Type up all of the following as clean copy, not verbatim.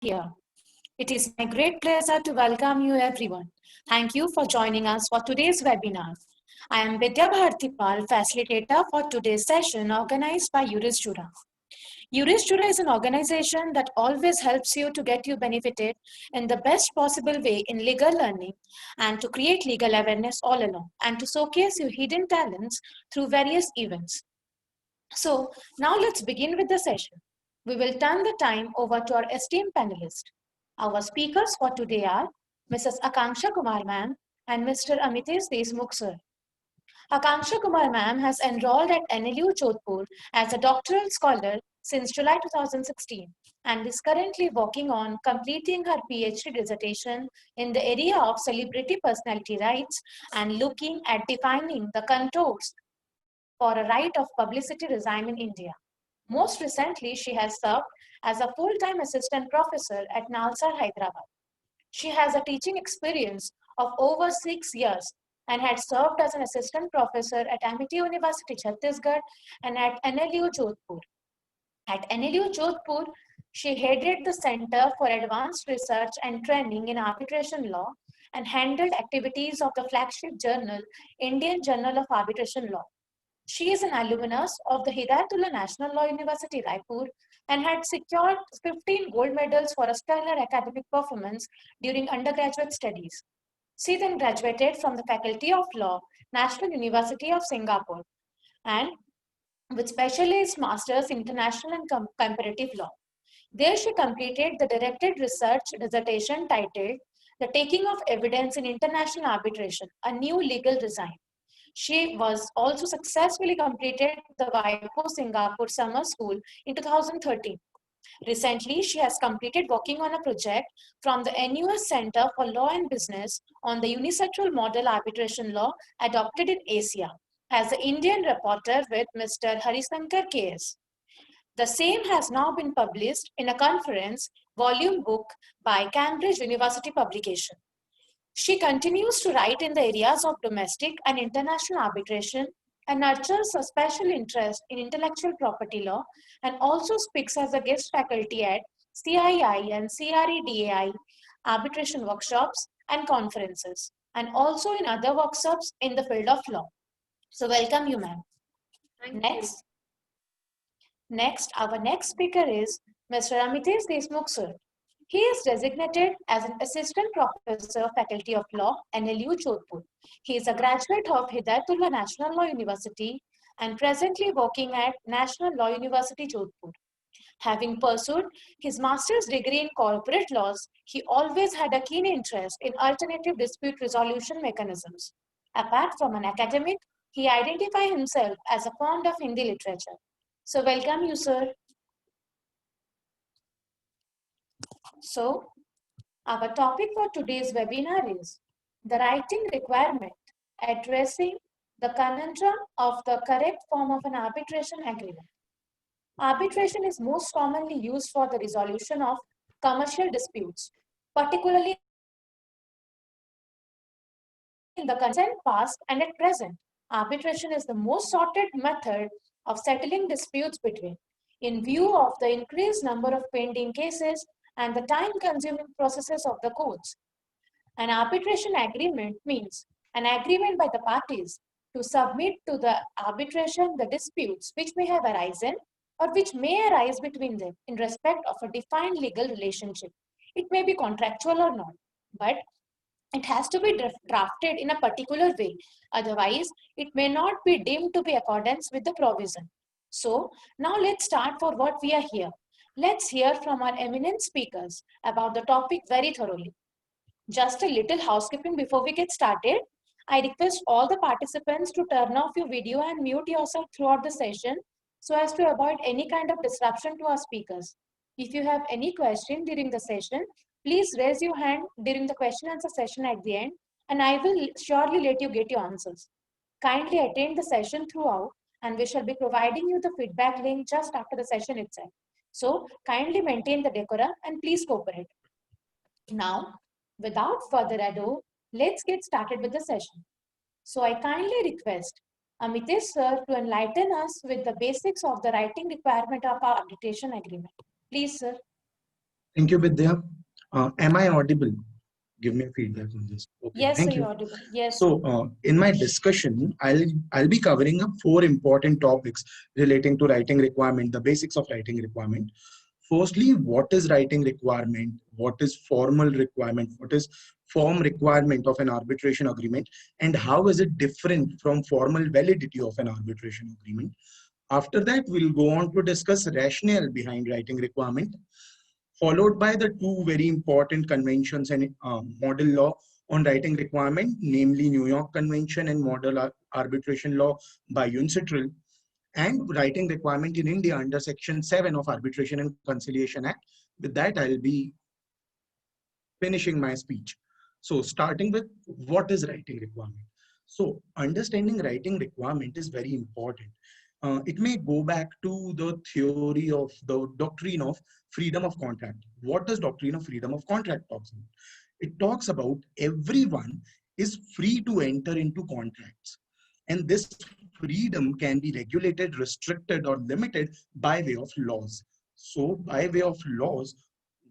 here. It is my great pleasure to welcome you everyone. Thank you for joining us for today's webinar. I am Vidya Bhartipal, facilitator for today's session organized by Juris Jura. Juris Jura is an organization that always helps you to get you benefited in the best possible way in legal learning and to create legal awareness all along and to showcase your hidden talents through various events. So now let's begin with the session. We will turn the time over to our esteemed panelists. Our speakers for today are Mrs. Akanksha Kumar ma'am and Mr. Amitesh Desmukh sir. Akanksha Kumar ma'am has enrolled at NLU Jodhpur as a doctoral scholar since July 2016 and is currently working on completing her PhD dissertation in the area of celebrity personality rights and looking at defining the contours for a right of publicity regime in India. Most recently, she has served as a full-time assistant professor at Nalsar, Hyderabad. She has a teaching experience of over 6 years and had served as an assistant professor at Amity University, Chhattisgarh and at NLU Jodhpur. At NLU Jodhpur, she headed the Center for Advanced Research and Training in Arbitration Law and handled activities of the flagship journal, Indian Journal of Arbitration Law. She is an alumnus of the Hidayatullah National Law University, Raipur, and had secured 15 gold medals for a stellar academic performance during undergraduate studies. She then graduated from the Faculty of Law, National University of Singapore, and with specialized Masters in International and Comparative Law. There she completed the directed research dissertation titled The Taking of Evidence in International Arbitration, a New Legal Design. She was also successfully completed the WIPO Singapore Summer School in 2013. Recently, she has completed working on a project from the NUS Center for Law and Business on the unilateral model arbitration law adopted in Asia as the Indian reporter with Mr. Harisankar KS. The same has now been published in a conference volume book by Cambridge University Publication. She continues to write in the areas of domestic and international arbitration and nurtures a special interest in intellectual property law and also speaks as a guest faculty at CII and CREDAI arbitration workshops and conferences and also in other workshops in the field of law. So welcome you, ma'am. Next. Our next speaker is Mr. Amitesh Desmukh sir. He is designated as an assistant professor, faculty of law, NLU Jodhpur. He is a graduate of Hidayatullah National Law University and presently working at National Law University Jodhpur. Having pursued his master's degree in corporate laws, he always had a keen interest in alternative dispute resolution mechanisms. Apart from an academic, he identified himself as a fond of Hindi literature. So welcome you, sir. So, our topic for today's webinar is the writing requirement addressing the conundrum of the correct form of an arbitration agreement. Arbitration is most commonly used for the resolution of commercial disputes, particularly in the consent past and at present. Arbitration is the most sorted method of settling disputes between, in view of the increased number of pending cases and the time-consuming processes of the courts. An arbitration agreement means an agreement by the parties to submit to the arbitration the disputes which may have arisen or which may arise between them in respect of a defined legal relationship. It may be contractual or not, but it has to be drafted in a particular way. Otherwise, it may not be deemed to be accordance with the provision. So, now let's start for what we are here. Let's hear from our eminent speakers about the topic very thoroughly. Just a little housekeeping before we get started. I request all the participants to turn off your video and mute yourself throughout the session so as to avoid any kind of disruption to our speakers. If you have any question during the session, please raise your hand during the question answer session at the end and I will surely let you get your answers. Kindly attend the session throughout and we shall be providing you the feedback link just after the session itself. So kindly maintain the decorum and please cooperate. Now, without further ado, let's get started with the session. So I kindly request Amitesh sir to enlighten us with the basics of the writing requirement of our arbitration agreement. Please, sir. Thank you, Vidya. Am I audible? Give me a feedback on this. Okay, Yes, sir, thank you're you. audible. Yes, sir. So, in my discussion, I'll be covering up four important topics relating to writing requirement, the basics of writing requirement. Firstly, what is writing requirement? What is formal requirement? What is form requirement of an arbitration agreement? And how is it different from formal validity of an arbitration agreement? After that, we'll go on to discuss rationale behind writing requirement, followed by the two very important conventions and model law on writing requirement, namely New York Convention and Model Arbitration Law by UNCITRAL, and writing requirement in India under Section 7 of Arbitration and Conciliation Act. With that, I'll be finishing my speech. So starting with what is writing requirement? So understanding writing requirement is very important. It may go back to the theory of the doctrine of freedom of contract. What does doctrine of freedom of contract talks about? It talks about everyone is free to enter into contracts. And this freedom can be regulated, restricted, or limited by way of laws. So by way of laws,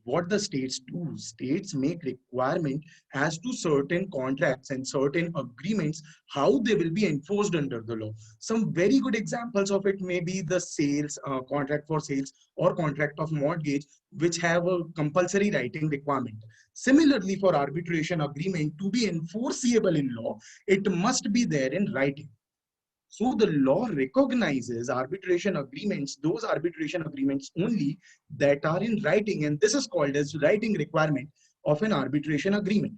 what the states do, states make requirement as to certain contracts and certain agreements, how they will be enforced under the law. Some very good examples of it may be the sales, contract for sales or contract of mortgage, which have a compulsory writing requirement. Similarly, for arbitration agreement to be enforceable in law, it must be there in writing. So the law recognizes arbitration agreements, those arbitration agreements only that are in writing, and this is called as writing requirement of an arbitration agreement.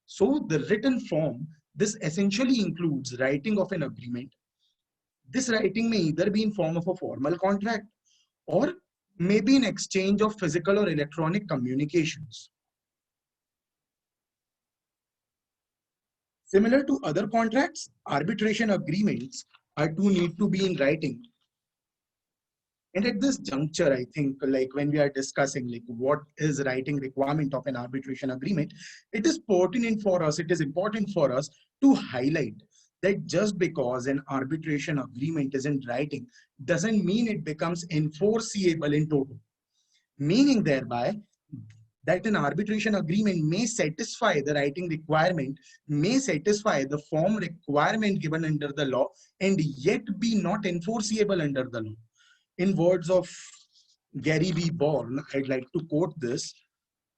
So the written form, this essentially includes writing of an agreement. This writing may either be in form of a formal contract or maybe an exchange of physical or electronic communications. Similar to other contracts, arbitration agreements are to need to be in writing. And at this juncture, I think like when we are discussing like what is writing requirement of an arbitration agreement, it is pertinent for us, it is important for us to highlight that just because an arbitration agreement is in writing doesn't mean it becomes enforceable in total. Meaning thereby that an arbitration agreement may satisfy the writing requirement, may satisfy the form requirement given under the law, and yet be not enforceable under the law. In words of Gary B. Bourne, I'd like to quote this.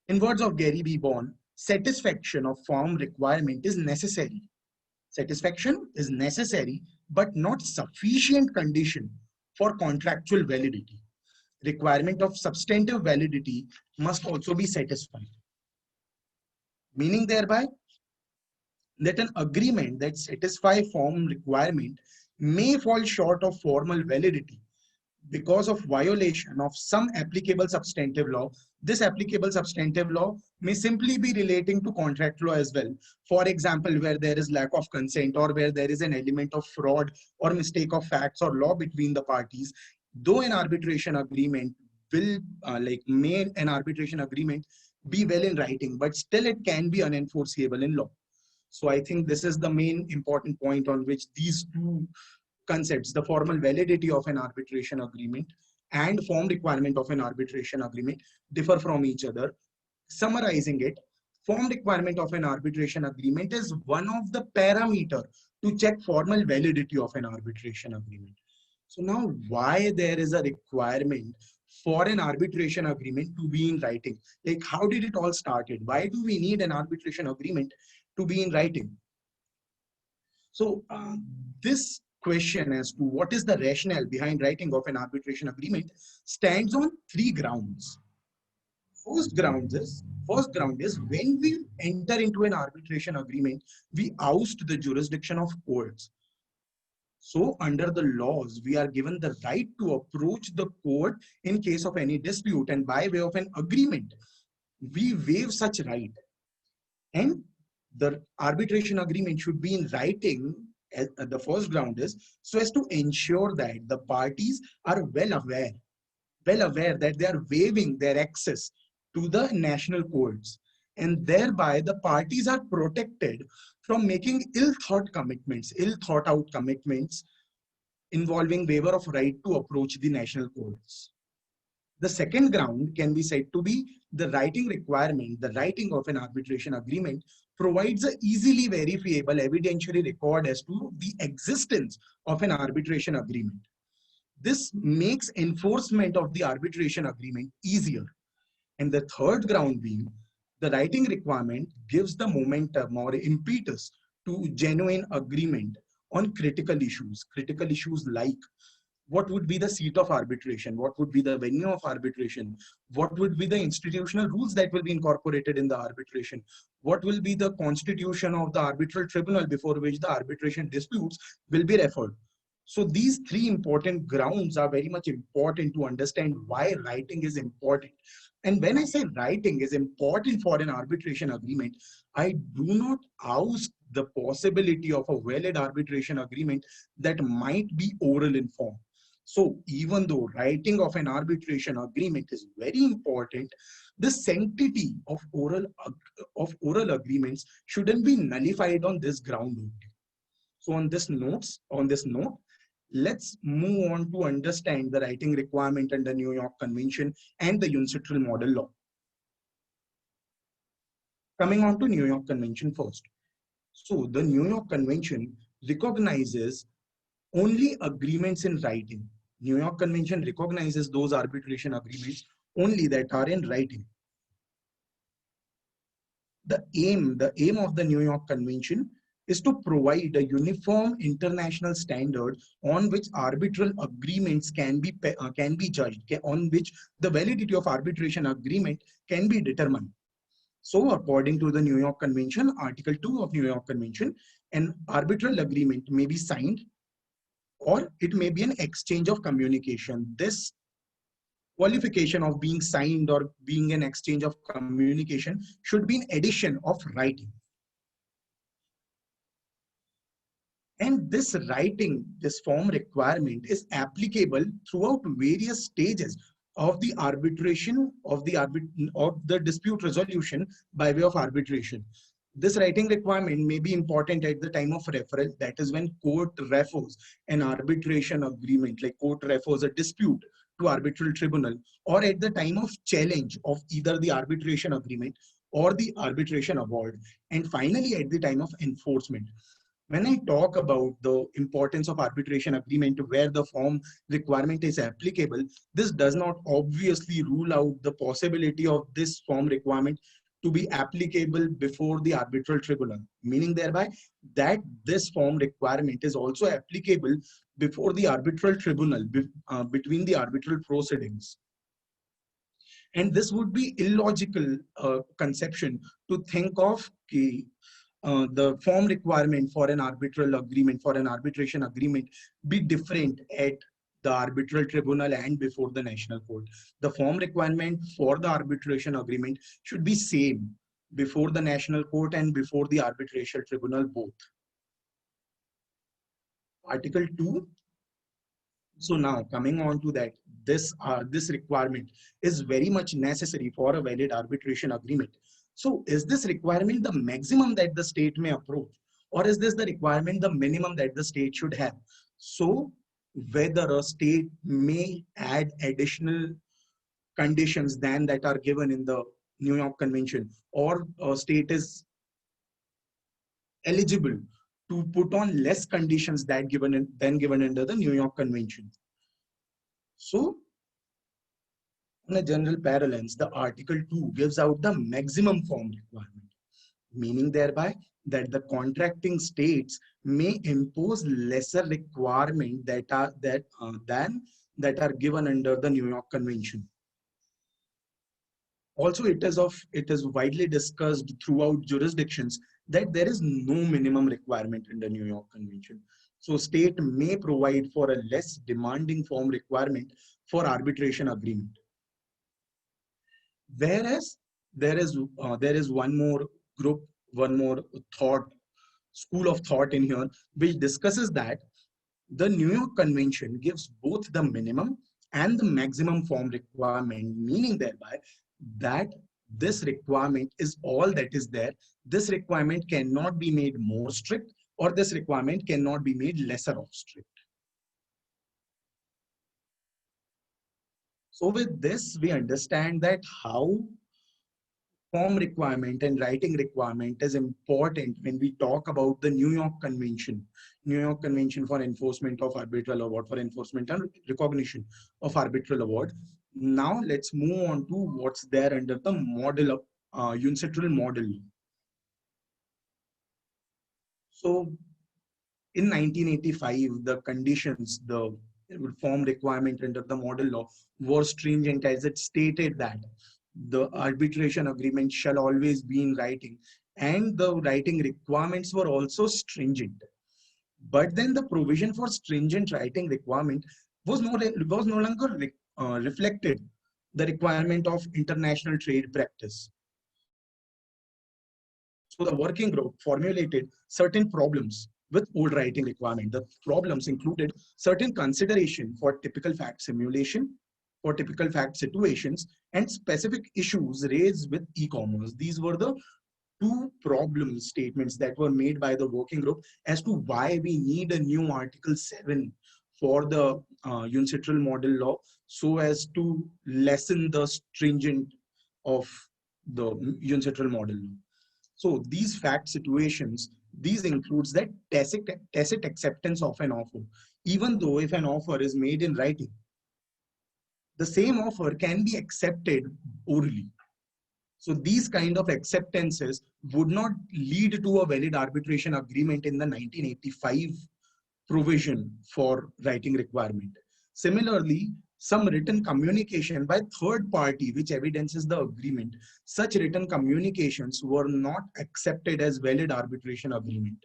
In words of Gary B. Bourne, satisfaction of form requirement is necessary. Satisfaction is necessary, but not sufficient condition for contractual validity. Requirement of substantive validity must also be satisfied. Meaning thereby that an agreement that satisfies form requirement may fall short of formal validity because of violation of some applicable substantive law. This applicable substantive law may simply be relating to contract law as well. For example, where there is lack of consent or where there is an element of fraud or mistake of facts or law between the parties, though an arbitration agreement will may an arbitration agreement be well in writing, but still it can be unenforceable in law. So I think this is the main important point on which these two concepts, the formal validity of an arbitration agreement and form requirement of an arbitration agreement, differ from each other. Summarizing it, form requirement of an arbitration agreement is one of the parameter to check formal validity of an arbitration agreement. So now why there is a requirement for an arbitration agreement to be in writing? Like how did it all started? Why do we need an arbitration agreement to be in writing? So this question as to what is the rationale behind writing of an arbitration agreement stands on three grounds. First ground is when we enter into an arbitration agreement, we oust the jurisdiction of courts. So under the laws, we are given the right to approach the court in case of any dispute, and by way of an agreement, we waive such right. And the arbitration agreement should be in writing. The first ground is so as to ensure that the parties are well aware that they are waiving their access to the national courts, and thereby the parties are protected from making ill thought out commitments involving waiver of right to approach the national courts. The second ground can be said to be the writing requirement. The writing of an arbitration agreement provides a easily verifiable evidentiary record as to the existence of an arbitration agreement. This makes enforcement of the arbitration agreement easier. And the third ground being the writing requirement gives the momentum or impetus to genuine agreement on critical issues like what would be the seat of arbitration, what would be the venue of arbitration, what would be the institutional rules that will be incorporated in the arbitration, what will be the constitution of the arbitral tribunal before which the arbitration disputes will be referred. So these three important grounds are very much important to understand why writing is important. And when I say writing is important for an arbitration agreement, I do not oust the possibility of a valid arbitration agreement that might be oral in form. So even though writing of an arbitration agreement is very important, the sanctity of oral agreements shouldn't be nullified on this ground only. So on this note, let's move on to understand the writing requirement under New York Convention and the UNCITRAL model law. Coming on to New York Convention first. So the New York Convention recognizes only agreements in writing. New York Convention recognizes those arbitration agreements only that are in writing. The aim of the New York Convention is to provide a uniform international standard on which arbitral agreements can be judged, on which the validity of arbitration agreement can be determined. So according to the New York Convention, Article 2 of New York Convention, an arbitral agreement may be signed or it may be an exchange of communication. This qualification of being signed or being an exchange of communication should be an addition of writing. And this writing, this form requirement is applicable throughout various stages of the arbitration of the dispute resolution by way of arbitration. This writing requirement may be important at the time of referral, that is when court refers an arbitration agreement, like court refers a dispute to arbitral tribunal, or at the time of challenge of either the arbitration agreement or the arbitration award, and finally at the time of enforcement. When I talk about the importance of arbitration agreement where the form requirement is applicable, this does not obviously rule out the possibility of this form requirement to be applicable before the arbitral tribunal, meaning thereby that this form requirement is also applicable before the arbitral tribunal between the arbitral proceedings. And this would be illogical conception to think of the form requirement for an arbitral agreement, for an arbitration agreement, be different at the arbitral tribunal and before the national court. The form requirement for the arbitration agreement should be same before the national court and before the arbitration tribunal both. Article 2. So now coming on to that, this requirement is very much necessary for a valid arbitration agreement. So is this requirement the maximum that the state may approach, or is this the requirement the minimum that the state should have? So whether a state may add additional conditions than that are given in the New York Convention, or a state is eligible to put on less conditions than given under the New York Convention. So in a general parlance, the Article 2 gives out the maximum form requirement, meaning thereby that the contracting states may impose lesser requirement that are given under the New York Convention. Also, it is widely discussed throughout jurisdictions that there is no minimum requirement in the New York Convention. So state may provide for a less demanding form requirement for arbitration agreement. Whereas there is one more school of thought in here, which discusses that the New York Convention gives both the minimum and the maximum form requirement, meaning thereby that this requirement is all that is there. This requirement cannot be made more strict, or this requirement cannot be made lesser of strict. So with this, we understand that how form requirement and writing requirement is important when we talk about the New York Convention. New York Convention for Enforcement of Arbitral Award, for enforcement and recognition of arbitral award. Now let's move on to what's there under the model of UNCITRAL model. So in 1985, the conditions, the form requirement under the model law were stringent, as it stated that the arbitration agreement shall always be in writing, and the writing requirements were also stringent. But then the provision for stringent writing requirement was no longer reflected the requirement of international trade practice. So the working group formulated certain problems with old writing requirement. The problems included certain consideration for typical fact simulation, for typical fact situations, and specific issues raised with e-commerce. These were the two problem statements that were made by the working group as to why we need a new Article 7 for the UNCITRAL model law, so as to lessen the stringent of the UNCITRAL model law. So these fact situations, these includes that tacit acceptance of an offer. Even though if an offer is made in writing, the same offer can be accepted orally. So these kind of acceptances would not lead to a valid arbitration agreement in the 1985 provision for writing requirement. Similarly, some written communication by third party which evidences the agreement, such written communications were not accepted as valid arbitration agreement.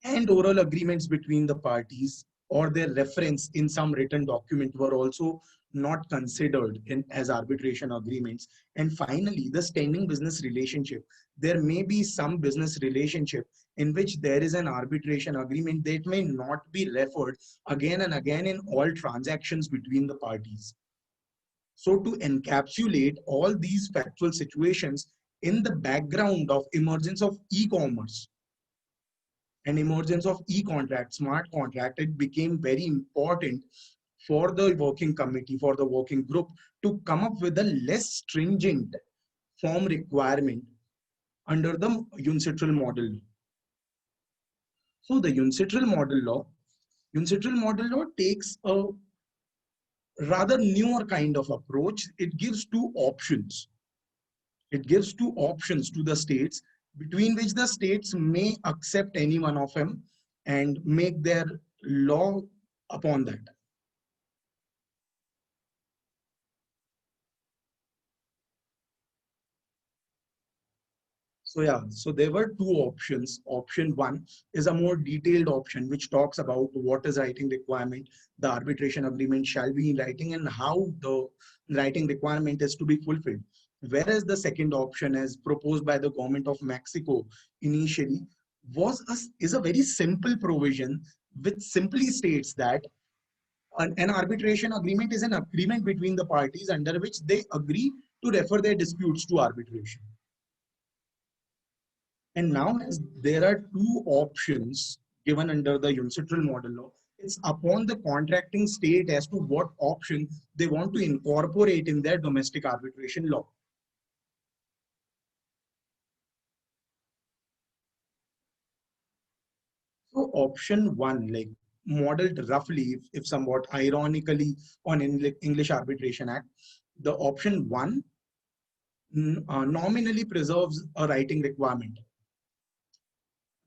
And oral agreements between the parties or their reference in some written document were also not considered as arbitration agreements. And finally, the standing business relationship. There may be some business relationship in which there is an arbitration agreement that may not be referred again and again in all transactions between the parties. So to encapsulate all these factual situations in the background of emergence of e-commerce and emergence of e-contract, smart contract, it became very important for the working committee, for the working group to come up with a less stringent form requirement under the UNCITRAL model. So the UNCITRAL model law takes a rather newer kind of approach. It gives two options. It gives two options to the states, between which the states may accept any one of them and make their law upon that. So yeah, so there were two options. Option one is a more detailed option which talks about what is writing requirement, the arbitration agreement shall be in writing, and how the writing requirement is to be fulfilled. Whereas the second option, as proposed by the government of Mexico initially, is a very simple provision which simply states that an arbitration agreement is an agreement between the parties under which they agree to refer their disputes to arbitration. And now, as there are two options given under the UNCITRAL model law, it's upon the contracting state as to what option they want to incorporate in their domestic arbitration law. So option one, like modeled roughly, if somewhat ironically, on English Arbitration Act, the option one nominally preserves a writing requirement,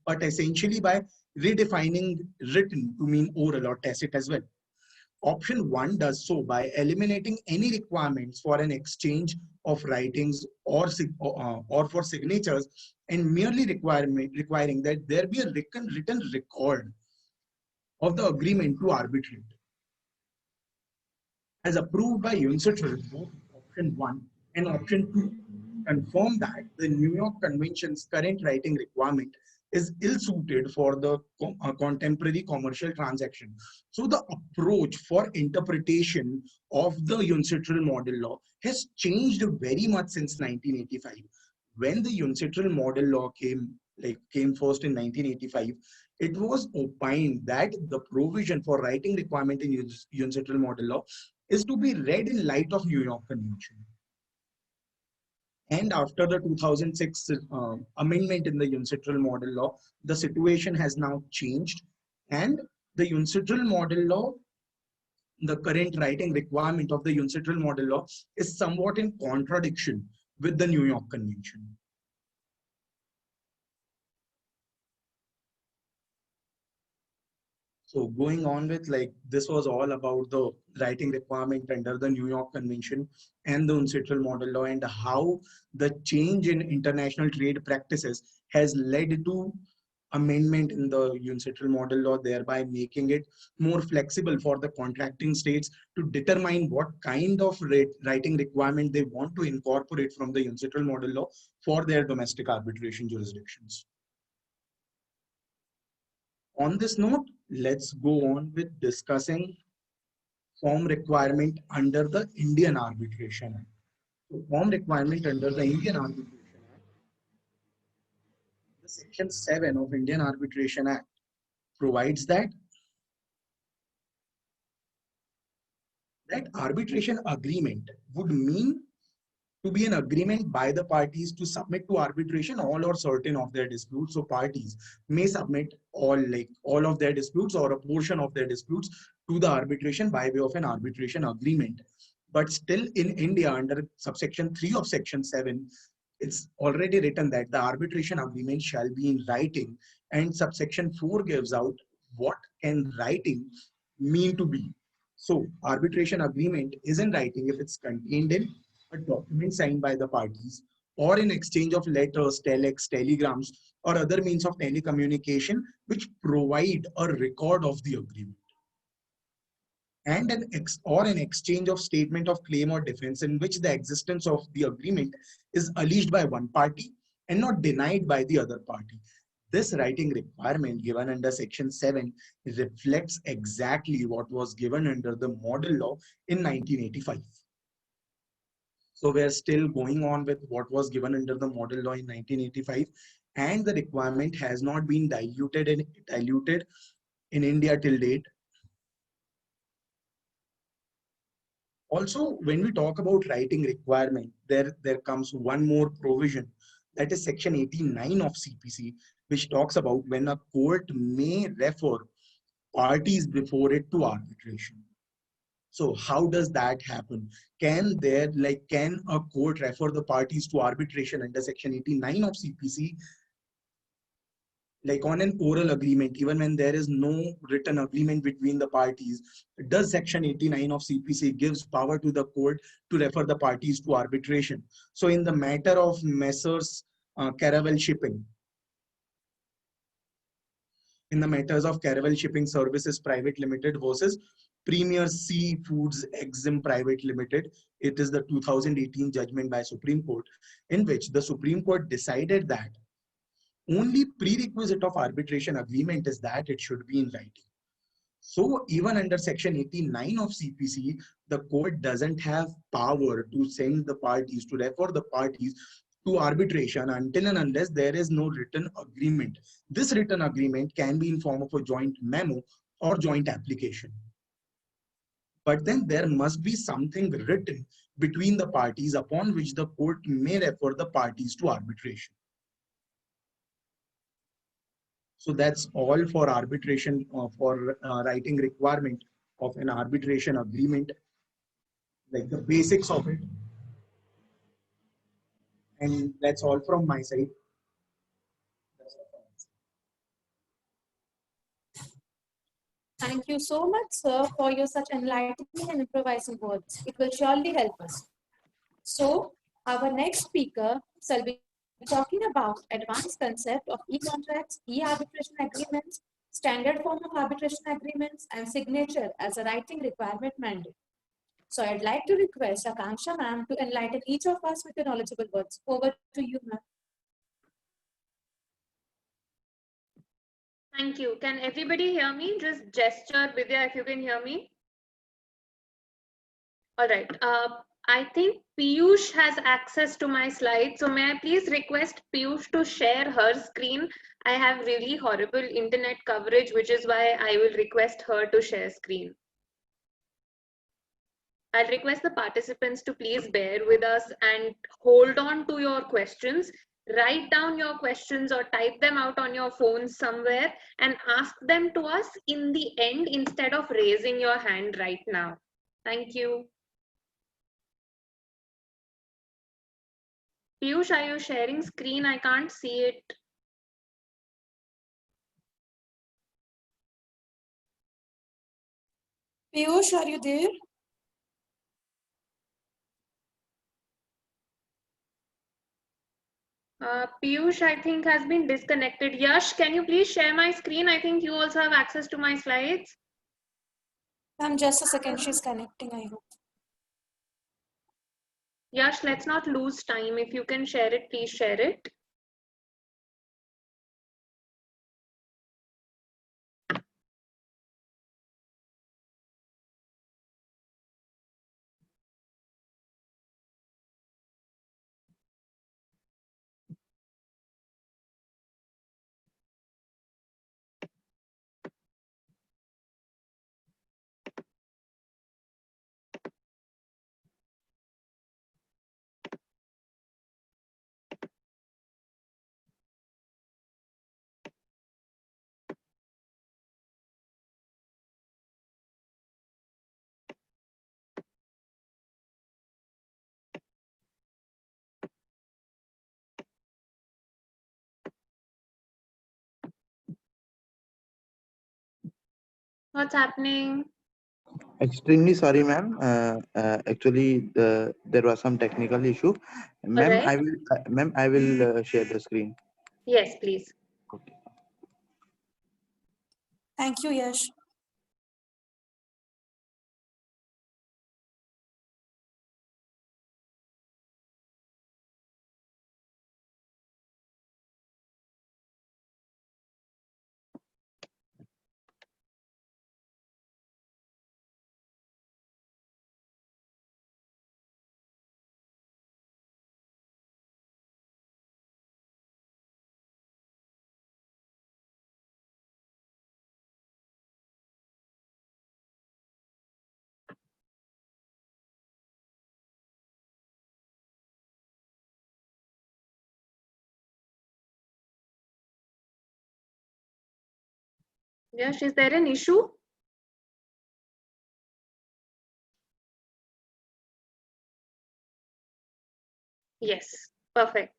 but essentially by redefining written to mean oral or tacit as well. Option one does so by eliminating any requirements for an exchange of writings or for signatures, and merely requiring that there be a written record of the agreement to arbitrate. As approved by UNCITRAL, both option one and option two confirm that the New York Convention's current writing requirement is ill-suited for the contemporary commercial transaction. So the approach for interpretation of the UNCITRAL model law has changed very much since 1985. When the UNCITRAL model law came first in 1985, it was opined that the provision for writing requirement in UNCITRAL model law is to be read in light of New York Convention. And after the 2006 amendment in the UNCITRAL model law, the situation has now changed. And the UNCITRAL model law, the current writing requirement of the UNCITRAL model law is somewhat in contradiction with the New York Convention. So going on with, like, this was all about the writing requirement under the New York Convention and the UNCITRAL model law, and how the change in international trade practices has led to amendment in the UNCITRAL model law, thereby making it more flexible for the contracting states to determine what kind of writing requirement they want to incorporate from the UNCITRAL model law for their domestic arbitration jurisdictions. On this note, let's go on with discussing form requirement under the Indian Arbitration Act. So form requirement under the Indian Arbitration Act, the Section 7 of Indian Arbitration Act provides that arbitration agreement would mean to be an agreement by the parties to submit to arbitration all or certain of their disputes. So parties may submit all of their disputes or a portion of their disputes to the arbitration by way of an arbitration agreement. But still in India, under subsection 3 of section 7, it's already written that the arbitration agreement shall be in writing, and subsection 4 gives out what can writing mean to be. So arbitration agreement is in writing if it's contained in a document signed by the parties, or in exchange of letters, telex, telegrams, or other means of telecommunication which provide a record of the agreement. And an exchange of statement of claim or defense in which the existence of the agreement is alleged by one party and not denied by the other party. This writing requirement given under section 7 reflects exactly what was given under the model law in 1985. So we're still going on with what was given under the model law in 1985, and the requirement has not been diluted in India till date. Also, when we talk about writing requirement, there comes one more provision, that is section 89 of CPC, which talks about when a court may refer parties before it to arbitration. So how does that happen? Can a court refer the parties to arbitration under section 89 of CPC, like on an oral agreement, even when there is no written agreement between the parties? Does section 89 of CPC gives power to the court to refer the parties to arbitration? So in the matter of Messrs. Caravel Shipping, in the matters of Caravel Shipping Services Private Limited versus Premier Seafoods Exim Private Limited, it is the 2018 judgment by Supreme Court, in which the Supreme Court decided that only prerequisite of arbitration agreement is that it should be in writing. So even under section 89 of CPC, the court doesn't have power to send the parties, to refer the parties to arbitration until and unless there is no written agreement. This written agreement can be in form of a joint memo or joint application. But then there must be something written between the parties upon which the court may refer the parties to arbitration. So that's all for arbitration, for writing requirement of an arbitration agreement, like the basics of it. And that's all from my side. Thank you so much, sir, for your such enlightening and improvising words. It will surely help us. So, our next speaker shall be talking about advanced concept of e-contracts, e-arbitration agreements, standard form of arbitration agreements, and signature as a writing requirement mandate. So, I'd like to request Akanksha ma'am to enlighten each of us with your knowledgeable words. Over to you, ma'am. Thank you. Can everybody hear me? Just gesture, Vidya, if you can hear me. All right. I think Piyush has access to my slides. So may I please request Piyush to share her screen? I have really horrible internet coverage, which is why I will request her to share screen. I'll request the participants to please bear with us and hold on to your questions. Write down your questions or type them out on your phone somewhere and ask them to us in the end instead of raising your hand right now. Thank you. Piyush, are you sharing screen? I can't see it. Piyush, are you there? Piyush, I think, has been disconnected. Yash, can you please share my screen? I think you also have access to my slides. Ma'am, just a second. She's connecting, I hope. Yash, let's not lose time. If you can share it, please share it. What's happening? Extremely sorry, ma'am. Actually, there was some technical issue. All Ma'am, right. I will share the screen. Yes, please. Okay. Thank you, Yash. Yash, is there an issue? Yes, perfect.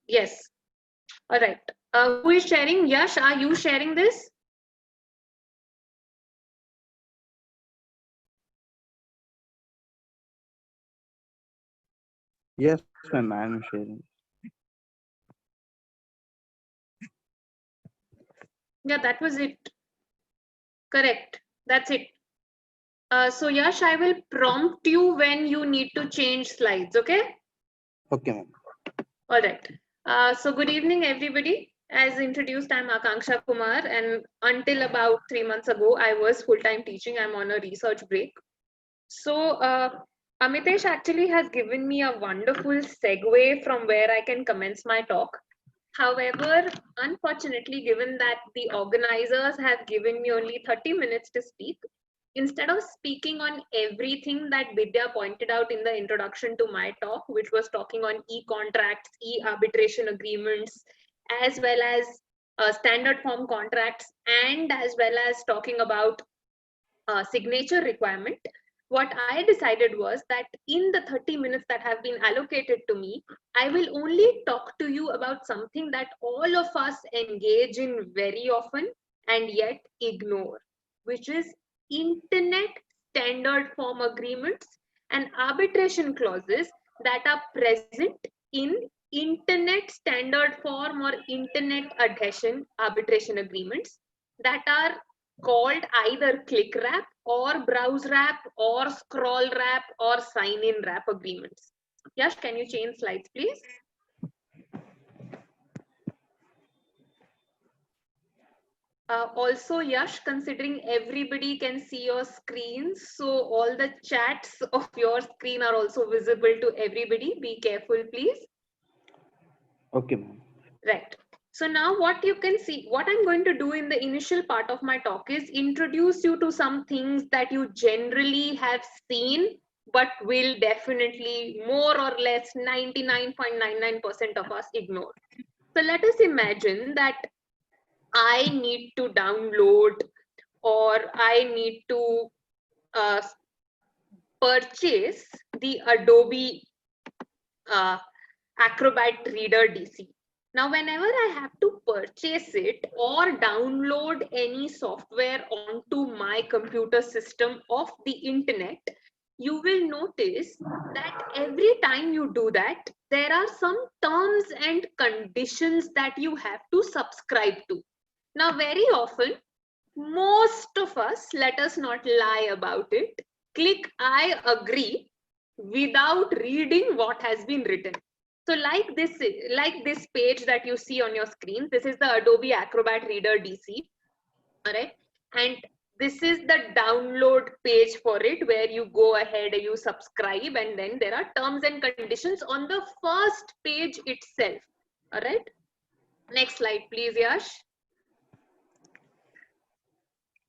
Yes. All right. Who is sharing? Yash, are you sharing this? Yes, ma'am, I am sharing. Yeah, that was it. Correct. That's it. So Yash, I will prompt you when you need to change slides, okay? Okay, ma'am. All right. So good evening, everybody. As introduced, I'm Akanksha Kumar, and until about 3 months ago, I was full-time teaching. I'm on a research break. So Amitesh actually has given me a wonderful segue from where I can commence my talk. However, unfortunately, given that the organizers have given me only 30 minutes to speak, instead of speaking on everything that Vidya pointed out in the introduction to my talk, which was talking on e-contracts, e-arbitration agreements, as well as standard form contracts, and as well as talking about signature requirement, what I decided was that in the 30 minutes that have been allocated to me, I will only talk to you about something that all of us engage in very often and yet ignore, which is internet standard form agreements and arbitration clauses that are present in internet standard form or internet adhesion arbitration agreements that are called either click wrap or browse wrap or scroll wrap or sign in wrap agreements. Yash, can you change slides, please? Also, Yash, considering everybody can see your screen, so all the chats of your screen are also visible to everybody. Be careful, please. Okay, ma'am. Right. So now what you can see, what I'm going to do in the initial part of my talk is introduce you to some things that you generally have seen, but will definitely more or less 99.99% of us ignore. So let us imagine that I need to download or I need to uh, purchase the Adobe Acrobat Reader DC. Now, whenever I have to purchase it or download any software onto my computer system of the internet, you will notice that every time you do that, there are some terms and conditions that you have to subscribe to. Now, very often, most of us, let us not lie about it, click I agree without reading what has been written. So like this page that you see on your screen, this is the Adobe Acrobat Reader DC, all right? And this is the download page for it, where you go ahead and you subscribe, and then there are terms and conditions on the first page itself, all right? Next slide, please, Yash.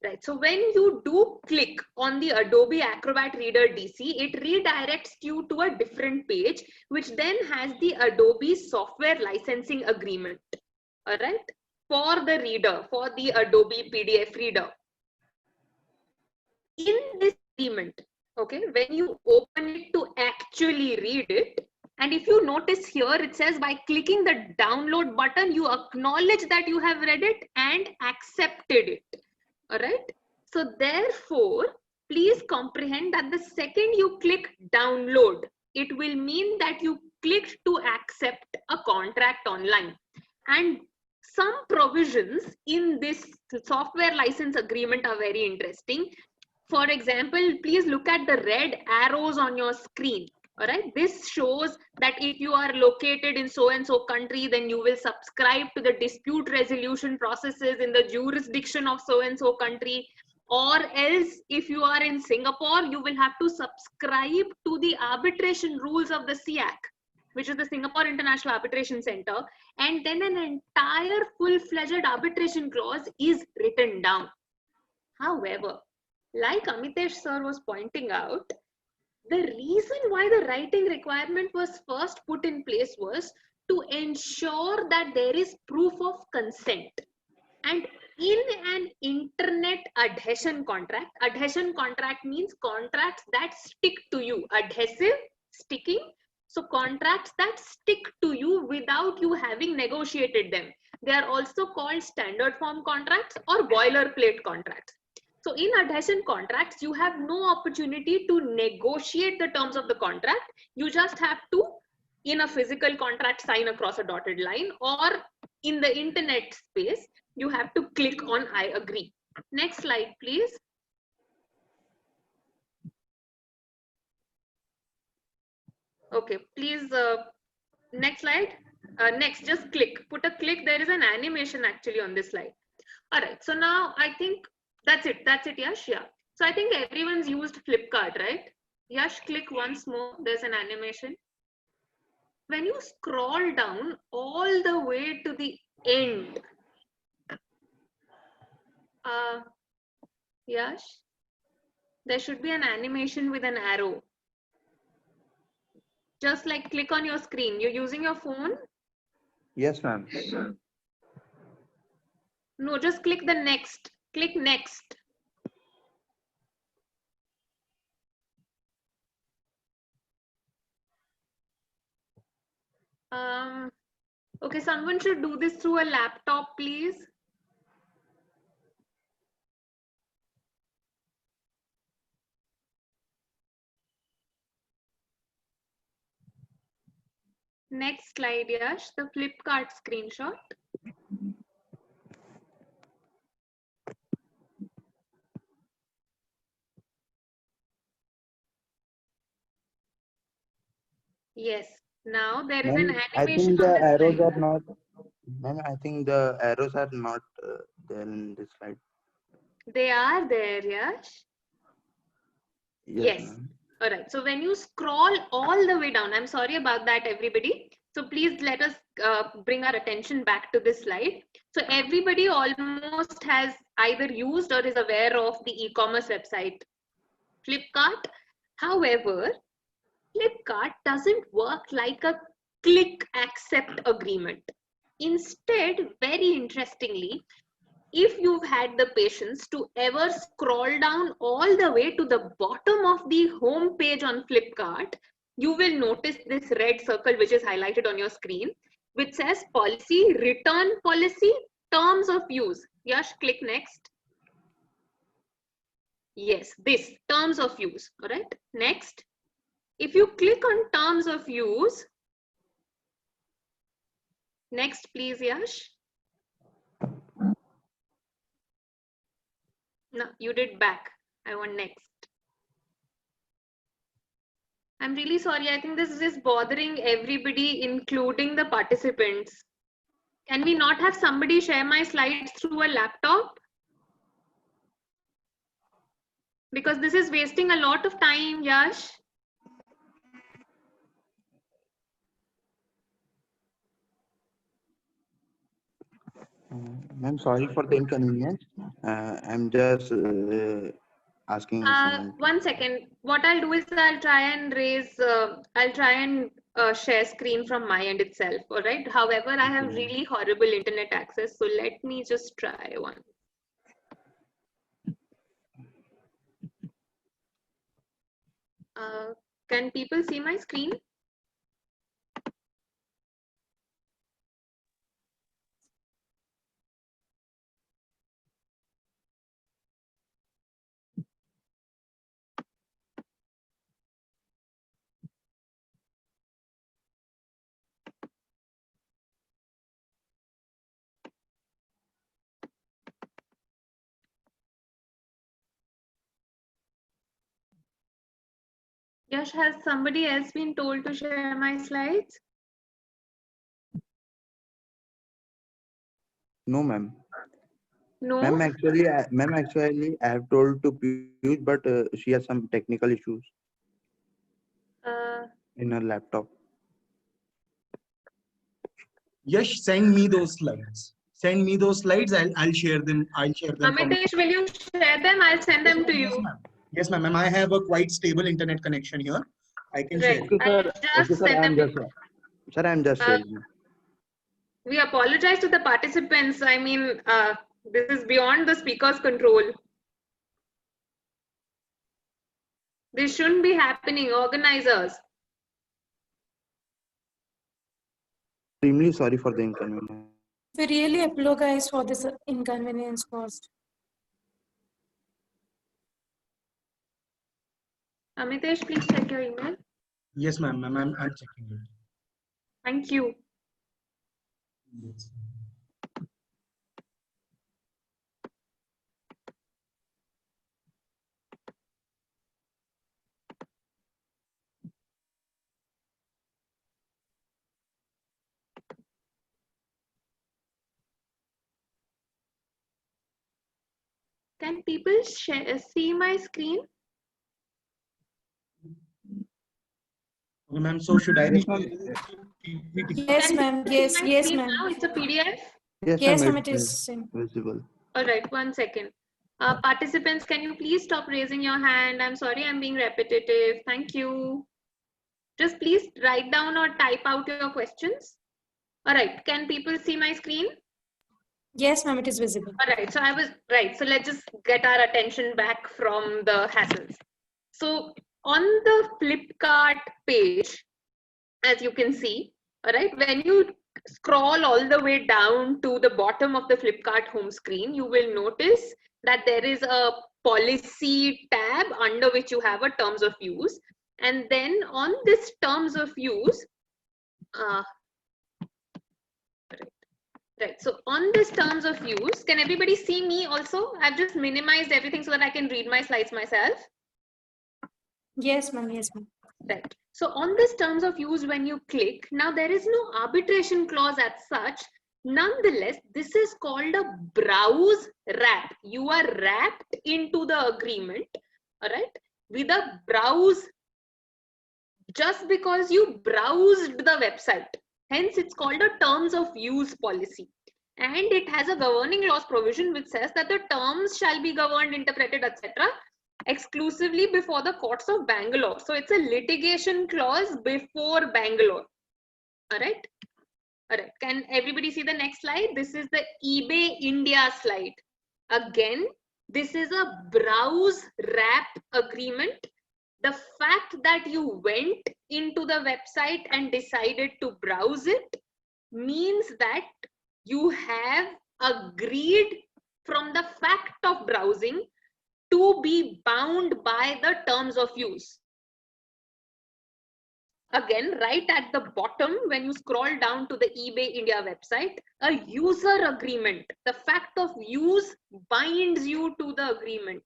Right, so when you do click on the Adobe Acrobat Reader DC, it redirects you to a different page, which then has the Adobe Software Licensing Agreement, all right, for the reader, for the Adobe PDF Reader. In this agreement, okay, when you open it to actually read it, and if you notice here, it says by clicking the download button, you acknowledge that you have read it and accepted it. All right. So therefore, please comprehend that the second you click download, it will mean that you clicked to accept a contract online. And some provisions in this software license agreement are very interesting. For example, please look at the red arrows on your screen. All right, this shows that if you are located in so and so country, then you will subscribe to the dispute resolution processes in the jurisdiction of so and so country. Or else, if you are in Singapore, you will have to subscribe to the arbitration rules of the SIAC, which is the Singapore International Arbitration Center. And then an entire full-fledged arbitration clause is written down. However, like Amitesh sir was pointing out, the reason why the writing requirement was first put in place was to ensure that there is proof of consent. And in an internet adhesion contract means contracts that stick to you, adhesive, sticking. So contracts that stick to you without you having negotiated them. They are also called standard form contracts or boilerplate contracts. So in adhesion contracts, you have no opportunity to negotiate the terms of the contract. You just have to, in a physical contract, sign across a dotted line, or in the internet space, you have to click on I agree. Next slide, please. Okay, please, next slide. Next, just click, put a click. There is an animation actually on this slide. All right, so now I think that's it, Yash. Yeah. So I think everyone's used Flipkart, right? Yash, click once more. There's an animation. When you scroll down all the way to the end, Yash, there should be an animation with an arrow. Just like click on your screen. You're using your phone? Yes, ma'am. No, just click the next. Click next. Okay, someone should do this through a laptop, please. Next slide, Yash, the Flipkart screenshot. Yes, now there is an Ma'am, I animation think on the this arrows slide. are not, ma'am, I think the arrows are not there in this slide. They are there, Yash. Yes. Ma'am. All right. So when you scroll all the way down, I'm sorry about that, everybody. So please let us bring our attention back to this slide. So everybody almost has either used or is aware of the e-commerce website Flipkart. However, Flipkart doesn't work like a click accept agreement. Instead, very interestingly, if you've had the patience to ever scroll down all the way to the bottom of the home page on Flipkart, you will notice this red circle which is highlighted on your screen, which says policy, return policy, terms of use. Yash, click next. Yes, this terms of use. All right, next. If you click on terms of use, next please, Yash. No, you did back. I want next. I'm really sorry. I think this is bothering everybody, including the participants. Can we not have somebody share my slides through a laptop? Because this is wasting a lot of time, Yash. Ma'am, sorry for the inconvenience. I'm just asking someone. One second. What I'll do is I'll try and share screen from my end itself. All right. However, I have really horrible internet access. So let me just try one. Can people see my screen? Yash, has somebody else been told to share my slides? No, ma'am. No. Ma'am, actually, I have told to Piyush, but she has some technical issues in her laptop. Yash, send me those slides. Send me those slides. I'll share them. I'll share them. Amitesh, will you share them? I'll send them to you. Yes, ma'am. I have a quite stable internet connection here. I can Right. share. Okay, I'll sir. just send them. Sir, I'm just sharing. We apologize to the participants. I mean, this is beyond the speaker's control. This shouldn't be happening, organizers. Extremely sorry for the inconvenience. We really apologize for this inconvenience caused. Amitesh, please check your email. Yes, ma'am. I'm checking it. Thank you. Yes. Can people see my screen? Okay, ma'am. So should I? Yes, ma'am. Yes, ma'am. Yes, yes, ma'am. Now it's a PDF. Yes, ma'am. It It is is visible. All right, one second. Participants, can you please stop raising your hand? I'm sorry, I'm being repetitive. Thank you. Just please write down or type out your questions. All right, can people see my screen? Yes, ma'am. It is visible. All right, so I was right. So let's just get our attention back from the hassles. So on the Flipkart page, as you can see, all right, when you scroll all the way down to the bottom of the Flipkart home screen, you will notice that there is a policy tab under which you have a terms of use. And then on this terms of use, right. So on this terms of use, can everybody see me also? I've just minimized everything so that I can read my slides myself. Yes, ma'am. Yes, ma'am. Right. So on this terms of use, when you click, now there is no arbitration clause as such, Nonetheless, this is called a browse wrap. You are wrapped into the agreement, all right, with a browse, just because you browsed the website. Hence, it's called a terms of use policy. And it has a governing laws provision which says that the terms shall be governed, interpreted, etc. exclusively before the courts of Bangalore. So it's a litigation clause before Bangalore. All right. All right. Can everybody see the next slide? This is the eBay India slide. Again, this is a browse wrap agreement. The fact that you went into the website and decided to browse it means that you have agreed from the fact of browsing to be bound by the terms of use. Again, right at the bottom, when you scroll down to the eBay India website, a user agreement, the fact of use binds you to the agreement.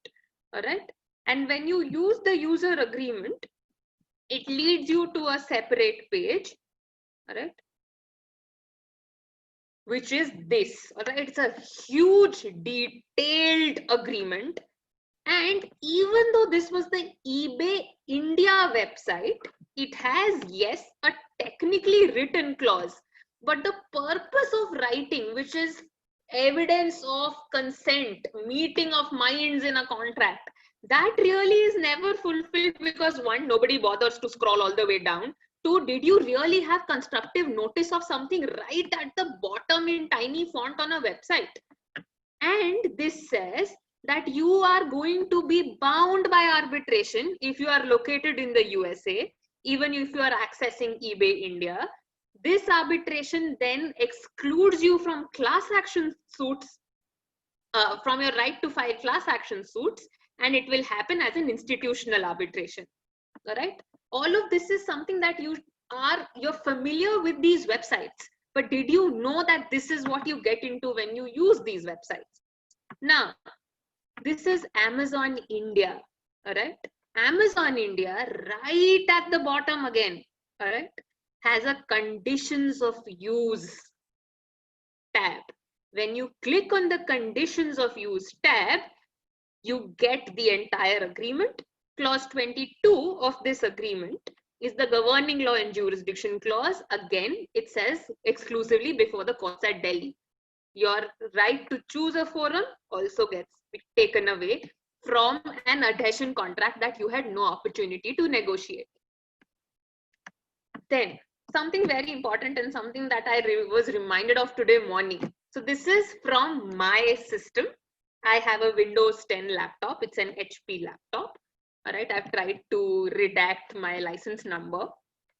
All right. And when you use the user agreement, it leads you to a separate page. All right. Which is this. All right. It's a huge detailed agreement. And even though this was the eBay India website, it has, yes, a technically written clause, but the purpose of writing, which is evidence of consent, meeting of minds in a contract, that really is never fulfilled because one, nobody bothers to scroll all the way down. Two, did you really have constructive notice of something right at the bottom in tiny font on a website? And this says that you are going to be bound by arbitration if you are located in the USA, even if you are accessing eBay India. This arbitration then excludes you from class action suits, from your right to file class action suits, and it will happen as an institutional arbitration. All right. All of this is something that you're familiar with these websites, but did you know that this is what you get into when you use these websites? Now, this is Amazon India, all right? Amazon India, right at the bottom again, all right, has a conditions of use tab. When you click on the conditions of use tab, you get the entire agreement. Clause 22 of this agreement is the governing law and jurisdiction clause. Again, it says exclusively before the courts at Delhi. Your right to choose a forum also gets taken away from an adhesion contract that you had no opportunity to negotiate. Then something very important and something that I was reminded of today morning. So this is from my system. I have a Windows 10 laptop. It's an HP laptop. All right, I've tried to redact my license number.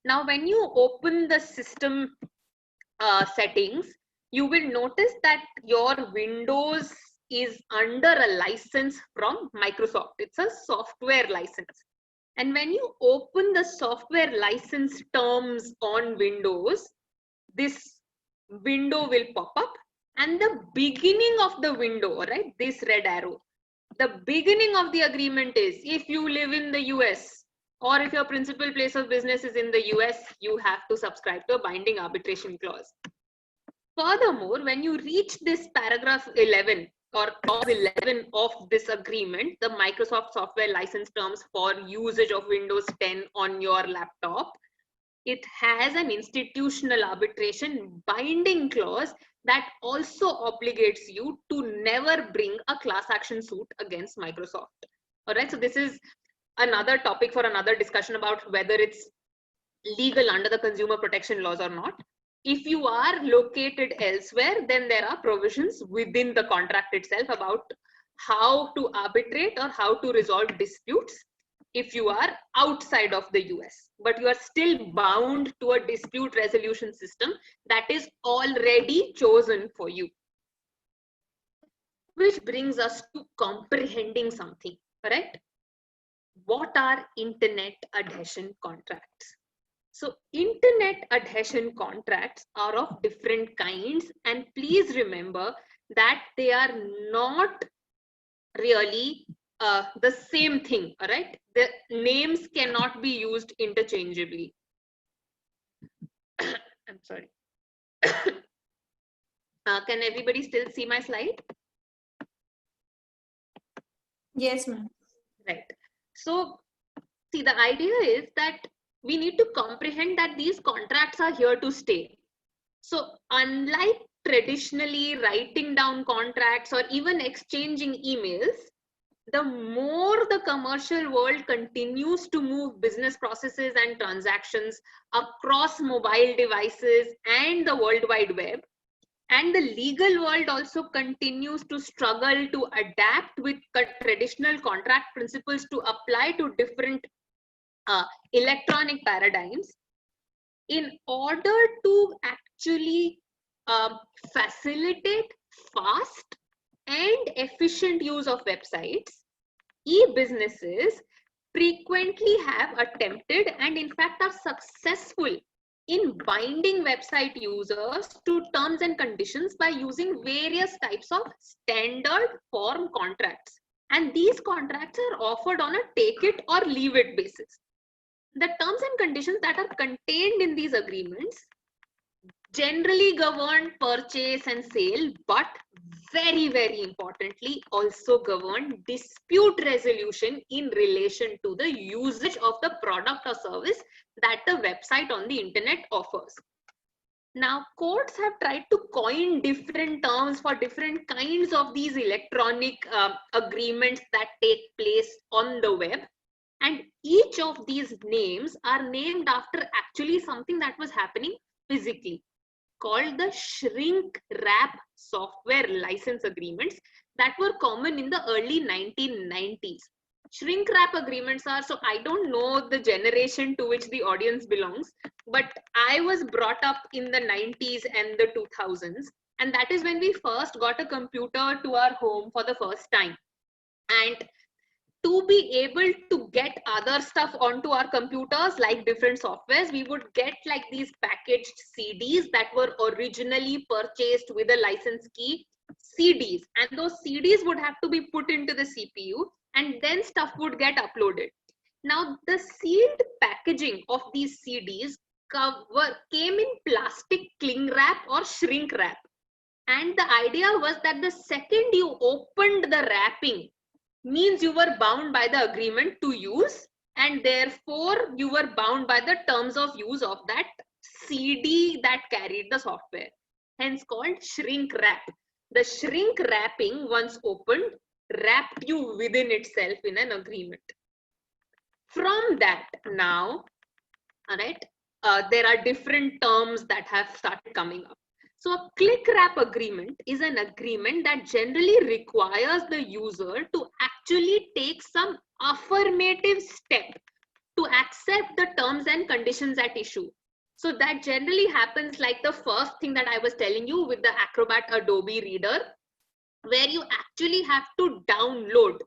Now, when you open the system settings, you will notice that your Windows is under a license from Microsoft. It's a software license. And when you open the software license terms on Windows, this window will pop up, and the beginning of the window, right, this red arrow, the beginning of the agreement is if you live in the US or if your principal place of business is in the US, you have to subscribe to a binding arbitration clause. Furthermore, when you reach this paragraph 11 or clause 11 of this agreement, the Microsoft software license terms for usage of Windows 10 on your laptop, it has an institutional arbitration binding clause that also obligates you to never bring a class action suit against Microsoft. All right, so this is another topic for another discussion about whether it's legal under the consumer protection laws or not. If you are located elsewhere, then there are provisions within the contract itself about how to arbitrate or how to resolve disputes if you are outside of the US, but you are still bound to a dispute resolution system that is already chosen for you. Which brings us to comprehending something, right? What are internet adhesion contracts? So internet adhesion contracts are of different kinds, and please remember that they are not really the same thing, all right? The names cannot be used interchangeably. I'm sorry. Can everybody still see my slide? Yes, ma'am. Right. So, see, the idea is that we need to comprehend that these contracts are here to stay. So, unlike traditionally writing down contracts or even exchanging emails, the more the commercial world continues to move business processes and transactions across mobile devices and the World Wide Web, and the legal world also continues to struggle to adapt with traditional contract principles to apply to different electronic paradigms, in order to actually facilitate fast and efficient use of websites, e-businesses frequently have attempted and in fact are successful in binding website users to terms and conditions by using various types of standard form contracts. And these contracts are offered on a take it or leave it basis. The terms and conditions that are contained in these agreements generally govern purchase and sale, but very, very importantly, also govern dispute resolution in relation to the usage of the product or service that the website on the internet offers. Now, courts have tried to coin different terms for different kinds of these electronic agreements that take place on the web. And each of these names are named after actually something that was happening physically, called the shrink wrap software license agreements that were common in the early 1990s. Shrink wrap agreements are, so I don't know the generation to which the audience belongs, but I was brought up in the 90s and the 2000s, and that is when we first got a computer to our home for the first time. And to be able to get other stuff onto our computers, like different softwares, we would get like these packaged CDs that were originally purchased with a license key, CDs, and those CDs would have to be put into the CPU and then stuff would get uploaded. Now, the sealed packaging of these CDs came in plastic cling wrap or shrink wrap. And the idea was that the second you opened the wrapping means you were bound by the agreement to use, and therefore you were bound by the terms of use of that CD that carried the software, hence called shrink wrap. The shrink wrapping, once opened, wrapped you within itself in an agreement. From that, now, all right, there are different terms that have started coming up. So a click wrap agreement is an agreement that generally requires the user to actually take some affirmative step to accept the terms and conditions at issue. So that generally happens like the first thing that I was telling you with the Acrobat Adobe Reader, where you actually have to download.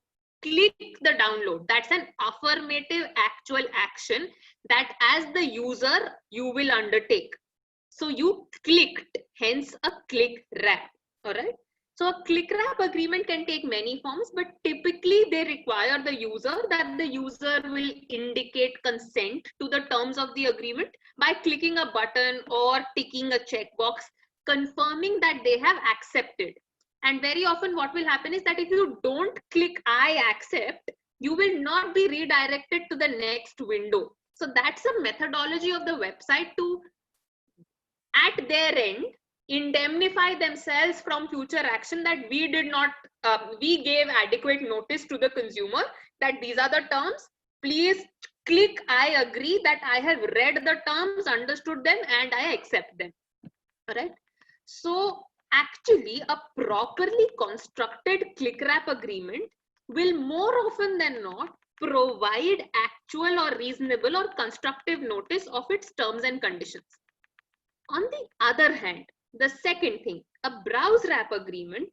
Click the download. That's an affirmative actual action that as the user you will undertake. So you clicked, hence a click wrap. All right. So a click wrap agreement can take many forms, but typically they require the user that the user will indicate consent to the terms of the agreement by clicking a button or ticking a checkbox confirming that they have accepted. And very often what will happen is that if you don't click I accept, you will not be redirected to the next window. So that's a methodology of the website to, at their end, indemnify themselves from future action that we did not, we gave adequate notice to the consumer that these are the terms. Please click I agree that I have read the terms, understood them, and I accept them. All right. So actually, a properly constructed click wrap agreement will more often than not provide actual or reasonable or constructive notice of its terms and conditions. On the other hand, the second thing, a browse wrap agreement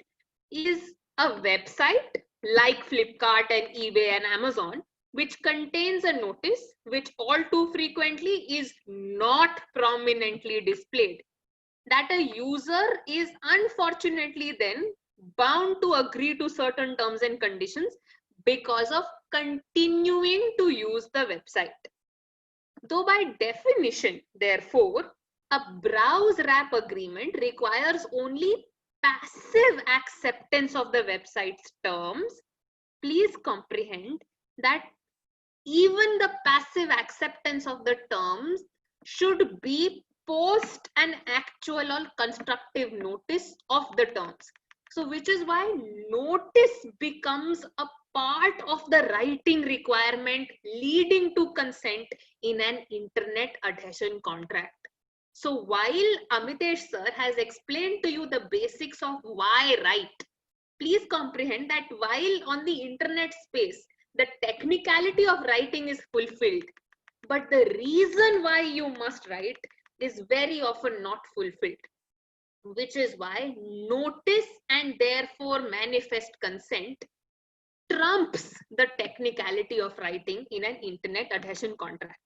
is a website like Flipkart and eBay and Amazon, which contains a notice which all too frequently is not prominently displayed, that a user is unfortunately then bound to agree to certain terms and conditions because of continuing to use the website. Though by definition, therefore, a browse wrap agreement requires only passive acceptance of the website's terms, please comprehend that even the passive acceptance of the terms should be post an actual or constructive notice of the terms. So which is why notice becomes a part of the writing requirement leading to consent in an internet adhesion contract. So while Amitesh sir has explained to you the basics of why write, please comprehend that while on the internet space, the technicality of writing is fulfilled, but the reason why you must write is very often not fulfilled, which is why notice and therefore manifest consent trumps the technicality of writing in an internet adhesion contract.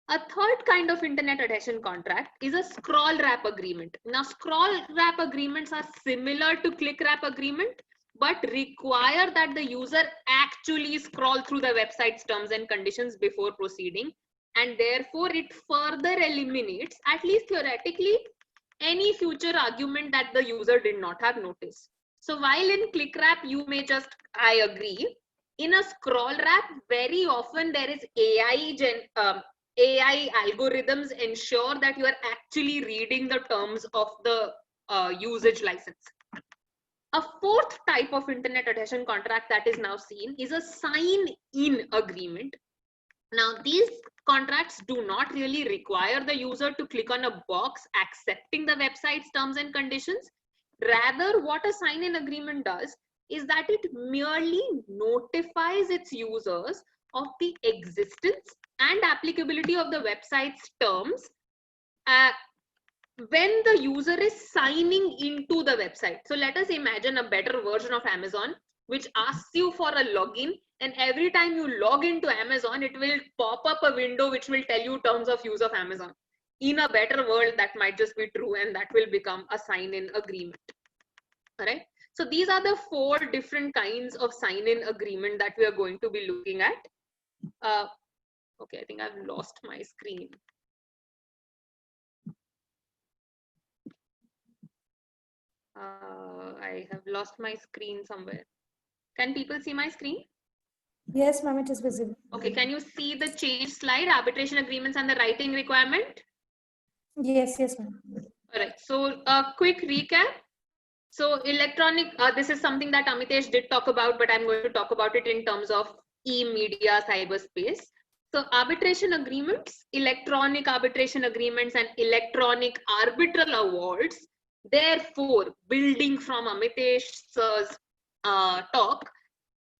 A third kind of internet adhesion contract is a scroll wrap agreement. Now, scroll wrap agreements are similar to click wrap agreement, but require that the user actually scroll through the website's terms and conditions before proceeding, and therefore it further eliminates, at least theoretically, any future argument that the user did not have noticed. So while in click wrap you may just, I agree, in a scroll wrap very often there is AI algorithms ensure that you are actually reading the terms of the usage license. A fourth type of internet adhesion contract that is now seen is a sign-in agreement. Now, these contracts do not really require the user to click on a box accepting the website's terms and conditions. Rather, what a sign-in agreement does is that it merely notifies its users of the existence and applicability of the website's terms when the user is signing into the website. So let us imagine a better version of Amazon, which asks you for a login, and every time you log into Amazon, it will pop up a window which will tell you terms of use of Amazon. In a better world, that might just be true, and that will become a sign-in agreement. All right. So these are the 4 different kinds of sign-in agreement that we are going to be looking at. Okay, I think I've lost my screen. I have lost my screen somewhere. Can people see my screen? Yes, ma'am, it is visible. Okay, can you see the change slide, arbitration agreements and the writing requirement? Yes, ma'am. All right, so a quick recap. So electronic, this is something that Amitesh did talk about, but I'm going to talk about it in terms of e-media cyberspace. So arbitration agreements, electronic arbitration agreements and electronic arbitral awards, therefore building from Amitesh's talk,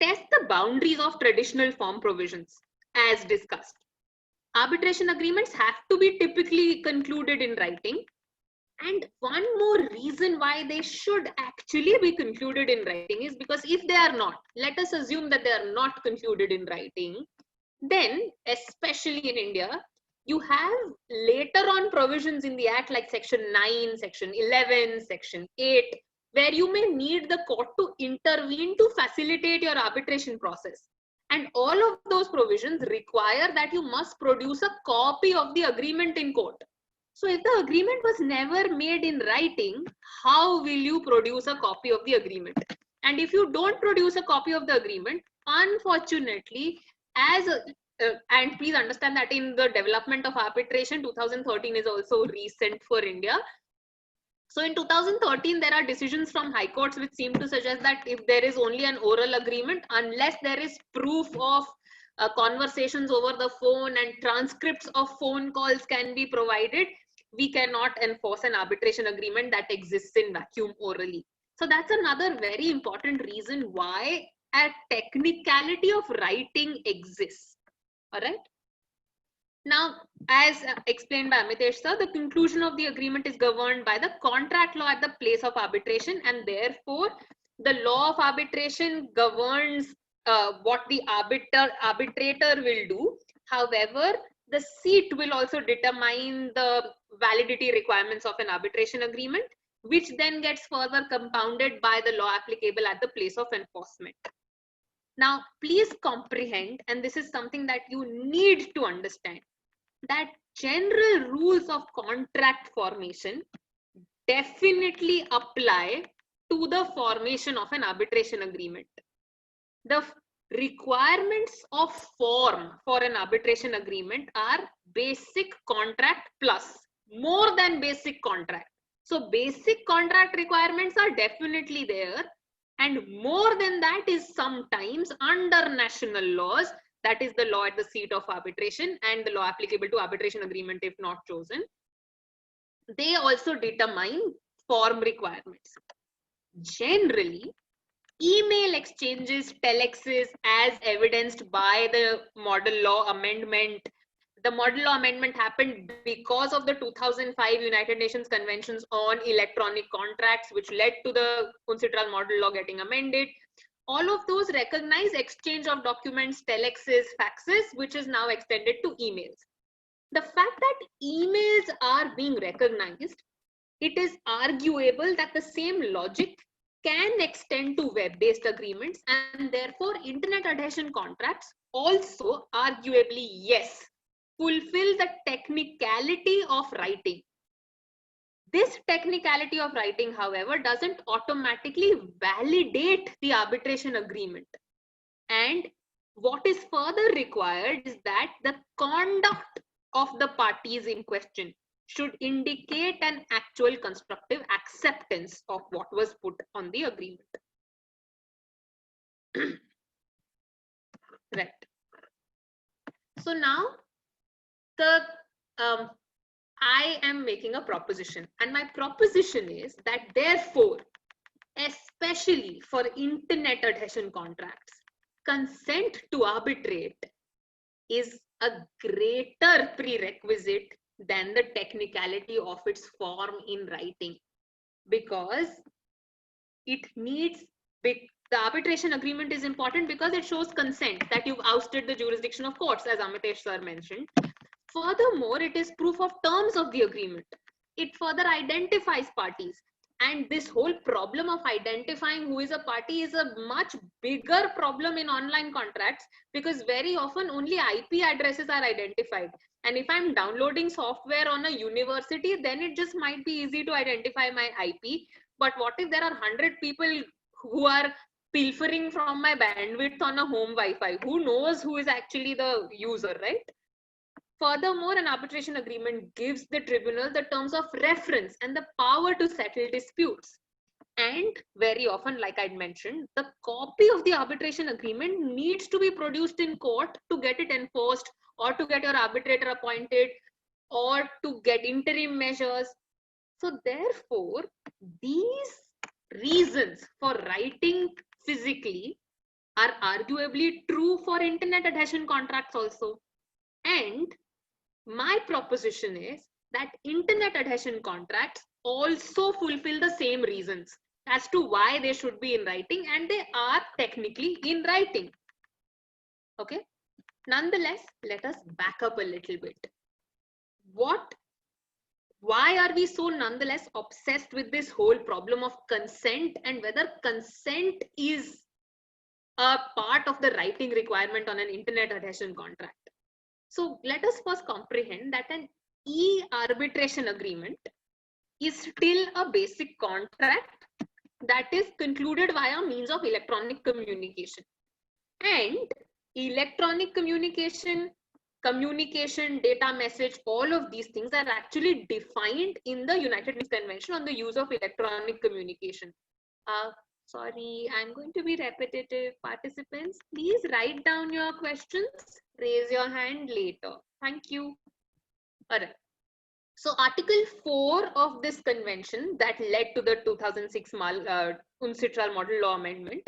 test the boundaries of traditional form provisions as discussed. Arbitration agreements have to be typically concluded in writing. And one more reason why they should actually be concluded in writing is because if they are not, let us assume that they are not concluded in writing, then especially in India, you have later on provisions in the Act like Section 9, Section 11, Section 8, where you may need the court to intervene to facilitate your arbitration process. And all of those provisions require that you must produce a copy of the agreement in court. So if the agreement was never made in writing, how will you produce a copy of the agreement? And if you don't produce a copy of the agreement, unfortunately, and please understand that in the development of arbitration, 2013 is also recent for India. So in 2013, there are decisions from high courts which seem to suggest that if there is only an oral agreement, unless there is proof of conversations over the phone and transcripts of phone calls can be provided, we cannot enforce an arbitration agreement that exists in vacuum orally. So that's another very important reason why a technicality of writing exists. All right. Now, as explained by Amitesh sir, the conclusion of the agreement is governed by the contract law at the place of arbitration, and therefore the law of arbitration governs what the arbitrator will do. However, the seat will also determine the validity requirements of an arbitration agreement, which then gets further compounded by the law applicable at the place of enforcement. Now, please comprehend, and this is something that you need to understand, that general rules of contract formation definitely apply to the formation of an arbitration agreement. The requirements of form for an arbitration agreement are basic contract plus, more than basic contract. So basic contract requirements are definitely there, and more than that is sometimes under national laws, that is the law at the seat of arbitration and the law applicable to arbitration agreement if not chosen. They also determine form requirements. Generally, email exchanges, telexes, as evidenced by the model law amendment. The model law amendment happened because of the 2005 United Nations Conventions on Electronic Contracts, which led to the UNCITRAL model law getting amended. All of those recognize exchange of documents, telexes, faxes, which is now extended to emails. The fact that emails are being recognized, it is arguable that the same logic can extend to web-based agreements, and therefore internet adhesion contracts also arguably, yes, fulfill the technicality of writing. This technicality of writing, however, doesn't automatically validate the arbitration agreement. And what is further required is that the conduct of the parties in question should indicate an actual constructive acceptance of what was put on the agreement. Right. So now I am making a proposition, and my proposition is that therefore, especially for internet adhesion contracts, consent to arbitrate is a greater prerequisite than the technicality of its form in writing, because it needs the arbitration agreement is important because it shows consent that you've ousted the jurisdiction of courts, as Amitesh sir mentioned. Furthermore, it is proof of terms of the agreement. It further identifies parties. And this whole problem of identifying who is a party is a much bigger problem in online contracts, because very often only IP addresses are identified. And if I'm downloading software on a university, then it just might be easy to identify my IP. But what if there are 100 people who are pilfering from my bandwidth on a home Wi-Fi? Who knows who is actually the user, right? Furthermore, an arbitration agreement gives the tribunal the terms of reference and the power to settle disputes. And very often, like I'd mentioned, the copy of the arbitration agreement needs to be produced in court to get it enforced, or to get your arbitrator appointed, or to get interim measures. So therefore, these reasons for writing physically are arguably true for internet adhesion contracts also. And my proposition is that internet adhesion contracts also fulfill the same reasons as to why they should be in writing, and they are technically in writing. Okay. Nonetheless, let us back up a little bit. Why are we so nonetheless obsessed with this whole problem of consent, and whether consent is a part of the writing requirement on an internet adhesion contract? So let us first comprehend that an e-arbitration agreement is still a basic contract that is concluded via means of electronic communication. And electronic communication, data message, all of these things are actually defined in the United Nations Convention on the use of electronic communication. Sorry, I'm going to be repetitive. Participants, please write down your questions. Raise your hand later. Thank you. All right. So Article 4 of this convention that led to the 2006 UNCITRAL model law amendment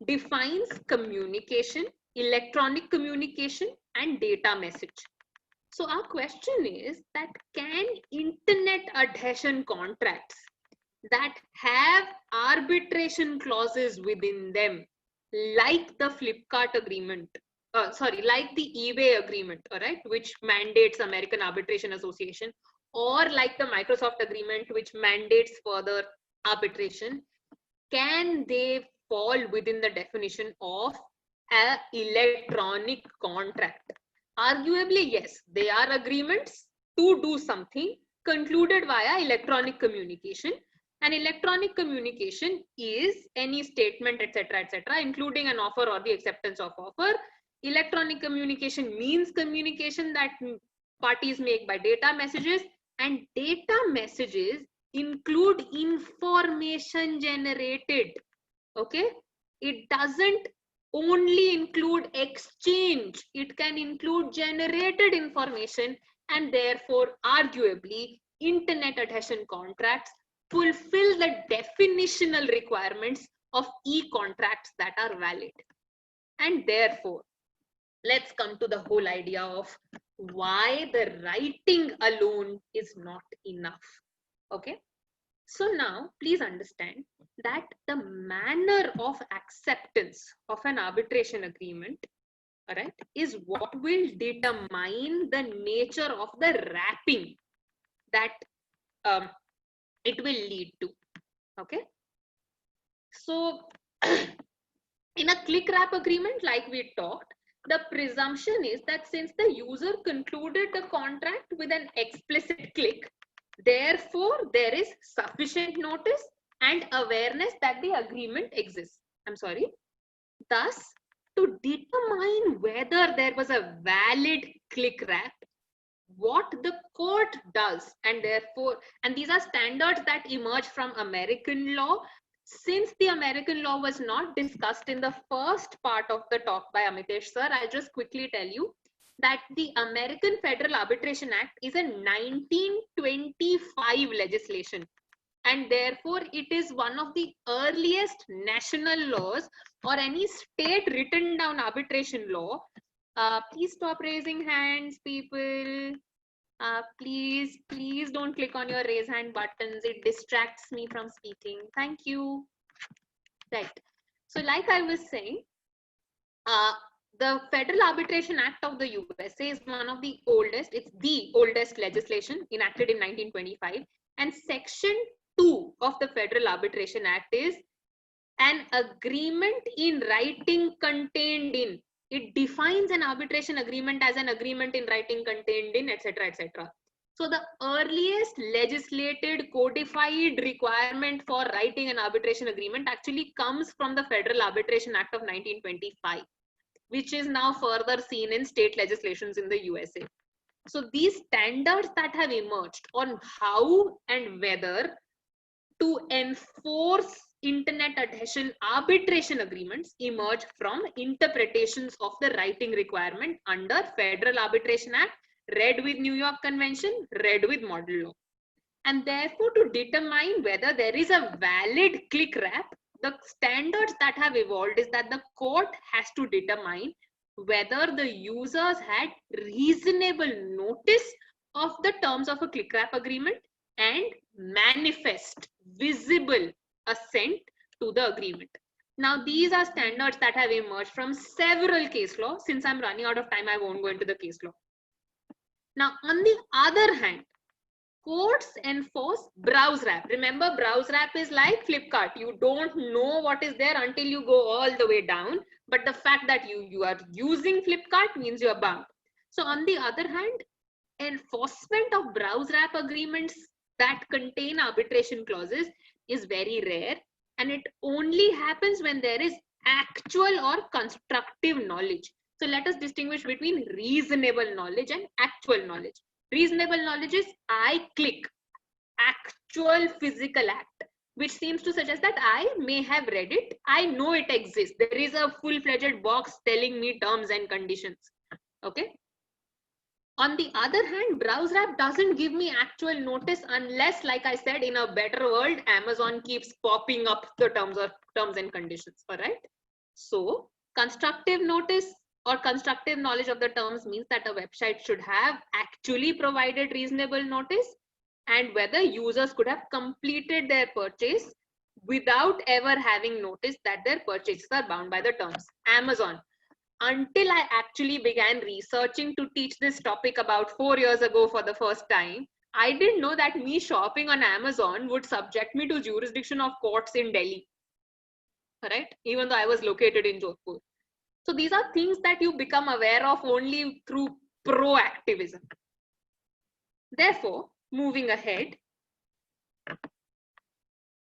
defines communication, electronic communication, and data message. So our question is that can internet adhesion contracts that have arbitration clauses within them, like the Flipkart agreement, like the eBay agreement, all right, which mandates American Arbitration Association, or like the Microsoft agreement, which mandates further arbitration, can they fall within the definition of an electronic contract? Arguably, yes, they are agreements to do something concluded via electronic communication. And electronic communication is any statement, etc., etc., including an offer or the acceptance of offer. Electronic communication means communication that parties make by data messages, and data messages include information generated. Okay, it doesn't only include exchange, it can include generated information, and therefore arguably internet adhesion contracts fulfill the definitional requirements of e-contracts that are valid. And therefore, let's come to the whole idea of why the writing alone is not enough. Okay, so now please understand that the manner of acceptance of an arbitration agreement, all right, is what will determine the nature of the wrapping that it will lead to. Okay, so in a click wrap agreement, like we talked, the presumption is that since the user concluded the contract with an explicit click, therefore there is sufficient notice and awareness that the agreement exists. I'm sorry. Thus, to determine whether there was a valid click wrap, what the court does, and therefore, and these are standards that emerge from American law. Since the American law was not discussed in the first part of the talk by Amitesh sir, I'll just quickly tell you that the American Federal Arbitration Act is a 1925 legislation, and therefore it is one of the earliest national laws or any state written down arbitration law. Please stop raising hands, people. Please don't click on your raise hand buttons. It distracts me from speaking. Thank you. Right. So like I was saying, the Federal Arbitration Act of the USA is one of the oldest, it's the oldest legislation enacted in 1925. And Section 2 of the Federal Arbitration Act is an agreement in writing contained in. It defines an arbitration agreement as an agreement in writing contained in, etc., etc. So the earliest legislated codified requirement for writing an arbitration agreement actually comes from the Federal Arbitration Act of 1925, which is now further seen in state legislations in the USA. So these standards that have emerged on how and whether to enforce internet adhesion arbitration agreements emerge from interpretations of the writing requirement under Federal Arbitration Act, read with New York Convention, read with model law. And therefore, to determine whether there is a valid click wrap, the standards that have evolved is that the court has to determine whether the users had reasonable notice of the terms of a click wrap agreement and manifest, visible assent to the agreement. Now, these are standards that have emerged from several case law. Since I'm running out of time, I won't go into the case law. Now, on the other hand, courts enforce browse wrap. Remember, browse wrap is like Flipkart. You don't know what is there until you go all the way down. But the fact that you are using Flipkart means you are bound. So on the other hand, enforcement of browse wrap agreements that contain arbitration clauses is very rare, and it only happens when there is actual or constructive knowledge. So let us distinguish between reasonable knowledge and actual knowledge. Reasonable knowledge is I click, actual physical act, which seems to suggest that I may have read it. I know it exists. There is a full-fledged box telling me terms and conditions. Okay. On the other hand, browse wrap doesn't give me actual notice unless, like I said, in a better world, Amazon keeps popping up the terms and conditions. All right. So constructive notice or constructive knowledge of the terms means that a website should have actually provided reasonable notice, and whether users could have completed their purchase without ever having noticed that their purchases are bound by the terms. Amazon. Until I actually began researching to teach this topic about 4 years ago for the first time, I didn't know that me shopping on Amazon would subject me to jurisdiction of courts in Delhi. All right, even though I was located in Jodhpur. So these are things that you become aware of only through proactivism. Therefore, moving ahead.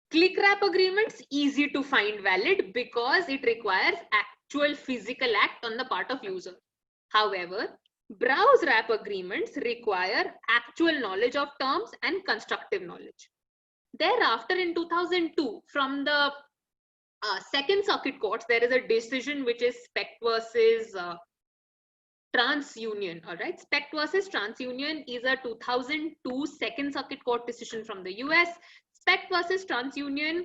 Click wrap agreements, easy to find valid because it requires actual physical act on the part of user. However, browse wrap agreements require actual knowledge of terms and constructive knowledge. Thereafter, in 2002, from the Second Circuit courts, there is a decision which is Specht versus TransUnion. All right, Specht versus TransUnion is a 2002 Second Circuit Court decision from the US. Specht versus TransUnion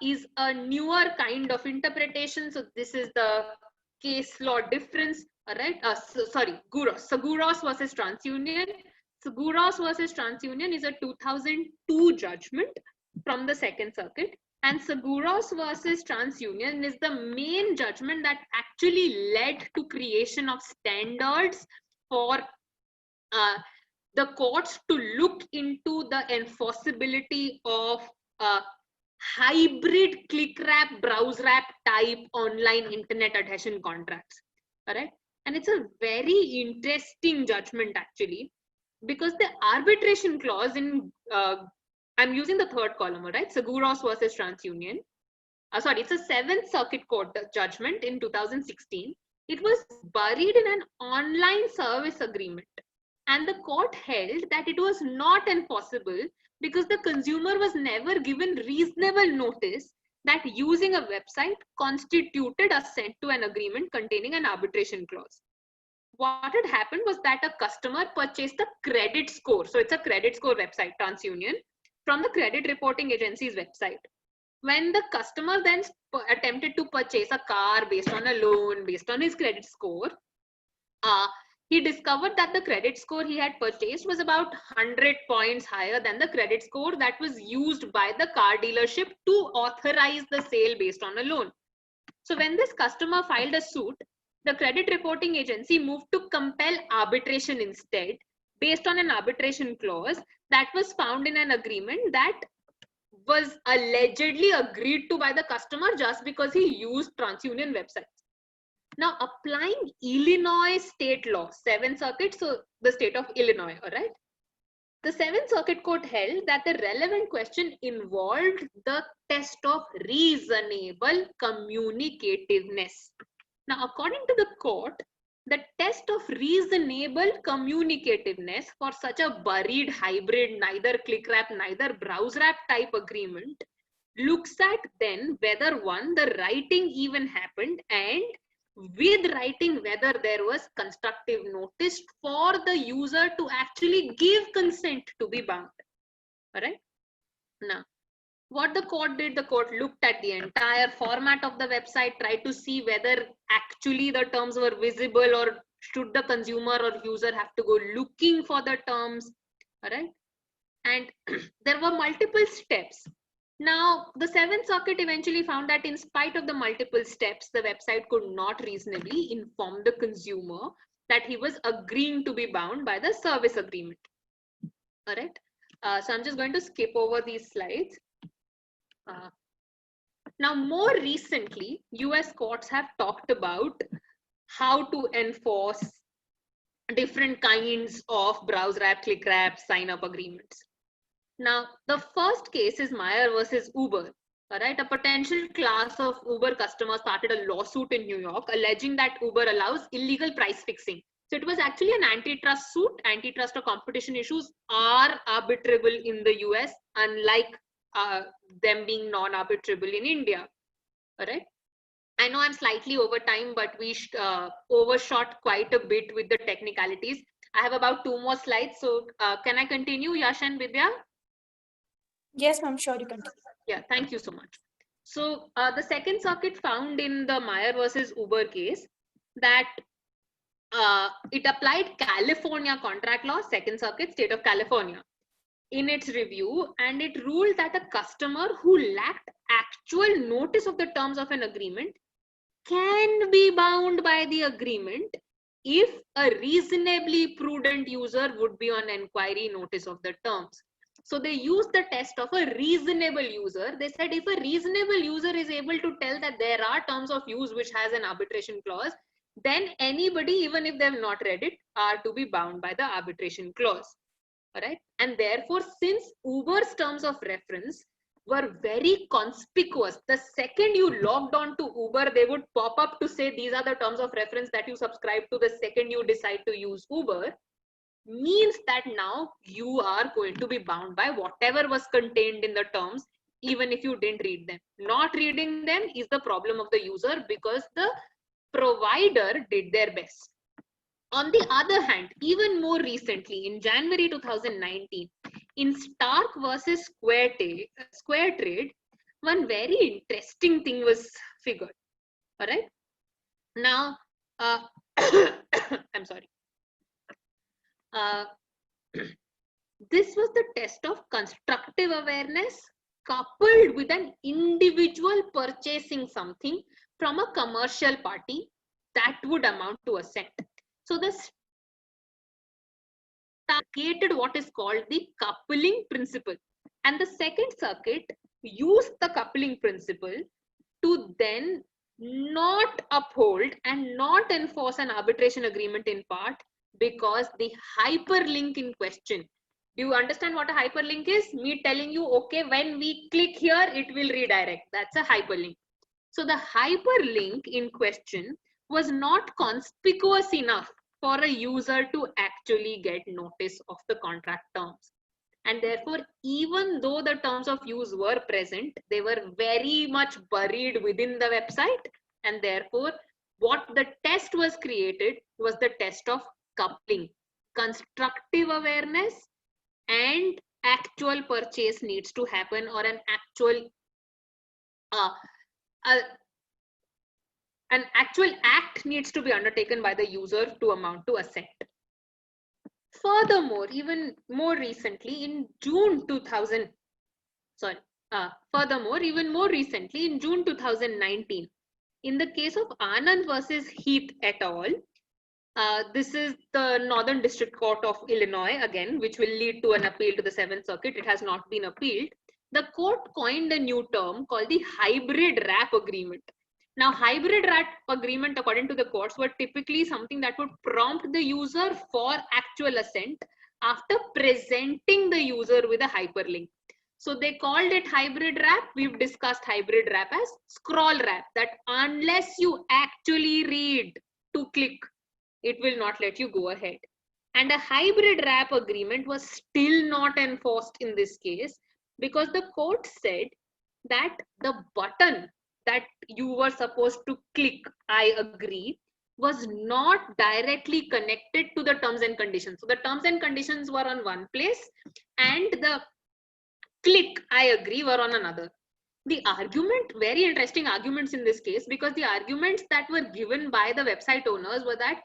is a newer kind of interpretation. So this is the case law difference. All right, sorry, Seguros versus TransUnion. Seguros versus TransUnion is a 2002 judgment from the Second Circuit. And Seguros versus TransUnion is the main judgment that actually led to creation of standards for the courts to look into the enforceability of hybrid click wrap, browse wrap type online internet adhesion contracts. All right, and it's a very interesting judgment actually, because the arbitration clause in I'm using the third column, right? Seguros versus TransUnion. Sorry, it's a Seventh Circuit Court judgment in 2016. It was buried in an online service agreement. And the court held that it was not enforceable because the consumer was never given reasonable notice that using a website constituted assent to an agreement containing an arbitration clause. What had happened was that a customer purchased a credit score. So it's a credit score website, TransUnion, from the credit reporting agency's website. When the customer then attempted to purchase a car based on a loan, based on his credit score, he discovered that the credit score he had purchased was about 100 points higher than the credit score that was used by the car dealership to authorize the sale based on a loan. So when this customer filed a suit, the credit reporting agency moved to compel arbitration instead, based on an arbitration clause that was found in an agreement that was allegedly agreed to by the customer just because he used TransUnion websites. Now, applying Illinois state law, Seventh Circuit, so the state of Illinois, all right? The Seventh Circuit Court held that the relevant question involved the test of reasonable communicativeness. Now, according to the court, the test of reasonable communicativeness for such a buried hybrid, neither click wrap, neither browse wrap type agreement looks at then whether one, the writing even happened, and with writing whether there was constructive notice for the user to actually give consent to be bound. All right. Now, what the court did, the court looked at the entire format of the website, tried to see whether actually the terms were visible or should the consumer or user have to go looking for the terms. All right. And there were multiple steps. Now, the Seventh Circuit eventually found that in spite of the multiple steps, the website could not reasonably inform the consumer that he was agreeing to be bound by the service agreement. All right. So I'm just going to skip over these slides. Now, more recently, US courts have talked about how to enforce different kinds of browse wrap, click wrap, sign up agreements. Now, the first case is Meyer versus Uber. All right, a potential class of Uber customers started a lawsuit in New York alleging that Uber allows illegal price fixing. So it was actually an antitrust suit. Antitrust or competition issues are arbitrable in the US, unlike them being non-arbitrable in India. All right. I know I'm slightly over time, but we overshot quite a bit with the technicalities. I have about 2 more slides. So can I continue, Yash and Vidya? Yes, ma'am, sure, you can. Yeah, thank you so much. So the Second Circuit found in the Meyer versus Uber case that it applied California contract law, Second Circuit, state of California, in its review, and it ruled that a customer who lacked actual notice of the terms of an agreement can be bound by the agreement if a reasonably prudent user would be on inquiry notice of the terms. So they used the test of a reasonable user. They said if a reasonable user is able to tell that there are terms of use which has an arbitration clause, then anybody, even if they have not read it, are to be bound by the arbitration clause. All right. And therefore, since Uber's terms of reference were very conspicuous, the second you logged on to Uber, they would pop up to say these are the terms of reference that you subscribe to the second you decide to use Uber, means that now you are going to be bound by whatever was contained in the terms, even if you didn't read them. Not reading them is the problem of the user because the provider did their best. On the other hand, even more recently, in January 2019, in Stark versus Square Trade, one very interesting thing was figured. All right. Now, I'm sorry. This was the test of constructive awareness coupled with an individual purchasing something from a commercial party that would amount to assent. So the created what is called the coupling principle, and the Second Circuit used the coupling principle to then not uphold and not enforce an arbitration agreement in part because the hyperlink in question. Do you understand what a hyperlink is? Me telling you, okay, when we click here, it will redirect. That's a hyperlink. So the hyperlink in question was not conspicuous enough for a user to actually get notice of the contract terms. And therefore, even though the terms of use were present, they were very much buried within the website. And therefore, what the test was created was the test of coupling. Constructive awareness and actual purchase needs to happen, or an actual an actual act needs to be undertaken by the user to amount to assent. Furthermore, even more recently in June 2000, furthermore, even more recently in June 2019, in the case of Anand versus Heath et al., this is the Northern District Court of Illinois again, which will lead to an appeal to the Seventh Circuit. It has not been appealed. The court coined a new term called the hybrid wrap agreement. Now, hybrid wrap agreement, according to the courts, were typically something that would prompt the user for actual assent after presenting the user with a hyperlink. So they called it hybrid wrap. We've discussed hybrid wrap as scroll wrap, that unless you actually read to click, it will not let you go ahead. And a hybrid wrap agreement was still not enforced in this case because the court said that the button that you were supposed to click, I agree, was not directly connected to the terms and conditions. So the terms and conditions were on one place and the click, I agree, were on another. The argument, very interesting arguments in this case, because the arguments that were given by the website owners were that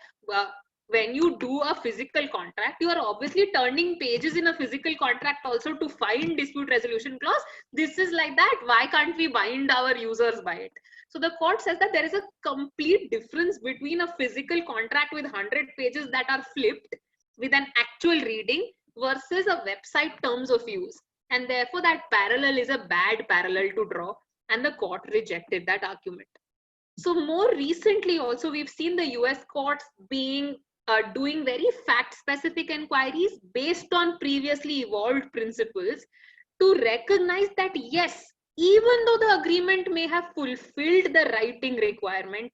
when you do a physical contract, you are obviously turning pages in a physical contract also to find dispute resolution clause. This is like that. Why can't we bind our users by it? So the court says that there is a complete difference between a physical contract with 100 pages that are flipped with an actual reading versus a website terms of use. And therefore, that parallel is a bad parallel to draw, and the court rejected that argument. So more recently also, we've seen the US courts being doing very fact-specific inquiries based on previously evolved principles to recognize that yes, even though the agreement may have fulfilled the writing requirement,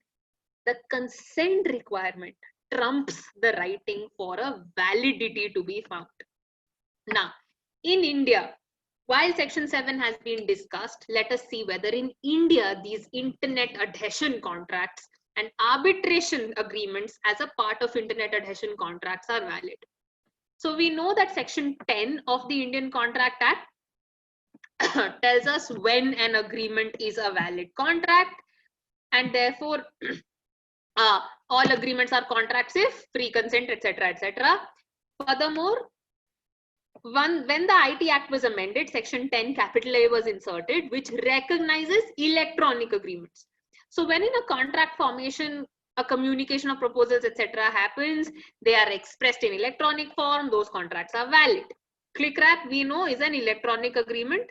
the consent requirement trumps the writing for a validity to be found. Now, in India, while Section 7 has been discussed, let us see whether in India these internet adhesion contracts and arbitration agreements as a part of internet adhesion contracts are valid. So we know that Section 10 of the Indian Contract Act tells us when an agreement is a valid contract, and therefore all agreements are contracts if free consent, etc., etc. Furthermore, when the IT Act was amended, Section 10 capital A was inserted, which recognizes electronic agreements. So when in a contract formation, a communication of proposals, etc. happens, they are expressed in electronic form, those contracts are valid. ClickWrap, we know, is an electronic agreement,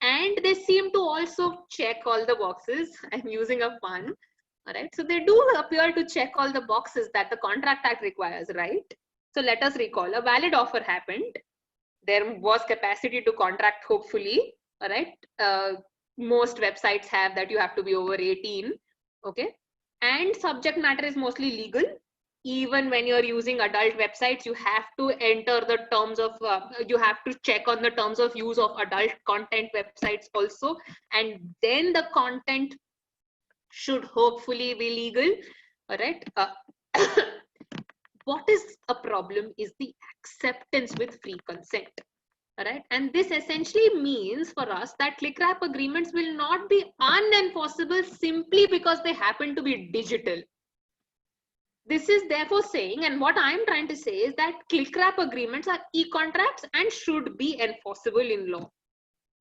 and they seem to also check all the boxes. I'm using a pun. All right, so they do appear to check all the boxes that the Contract Act requires, right? So let us recall, a valid offer happened. there was capacity to contract, hopefully, all right. Most websites have that you have to be over 18, okay, and subject matter is mostly legal. Even when you're using adult websites, you have to enter the terms of, you have to check on the terms of use of adult content websites also, and then the content should hopefully be legal, all right. What is a problem is the acceptance with free consent. Right? And this essentially means for us that click wrap agreements will not be unenforceable simply because they happen to be digital. This is therefore saying, and what I'm trying to say is that click wrap agreements are e-contracts and should be enforceable in law.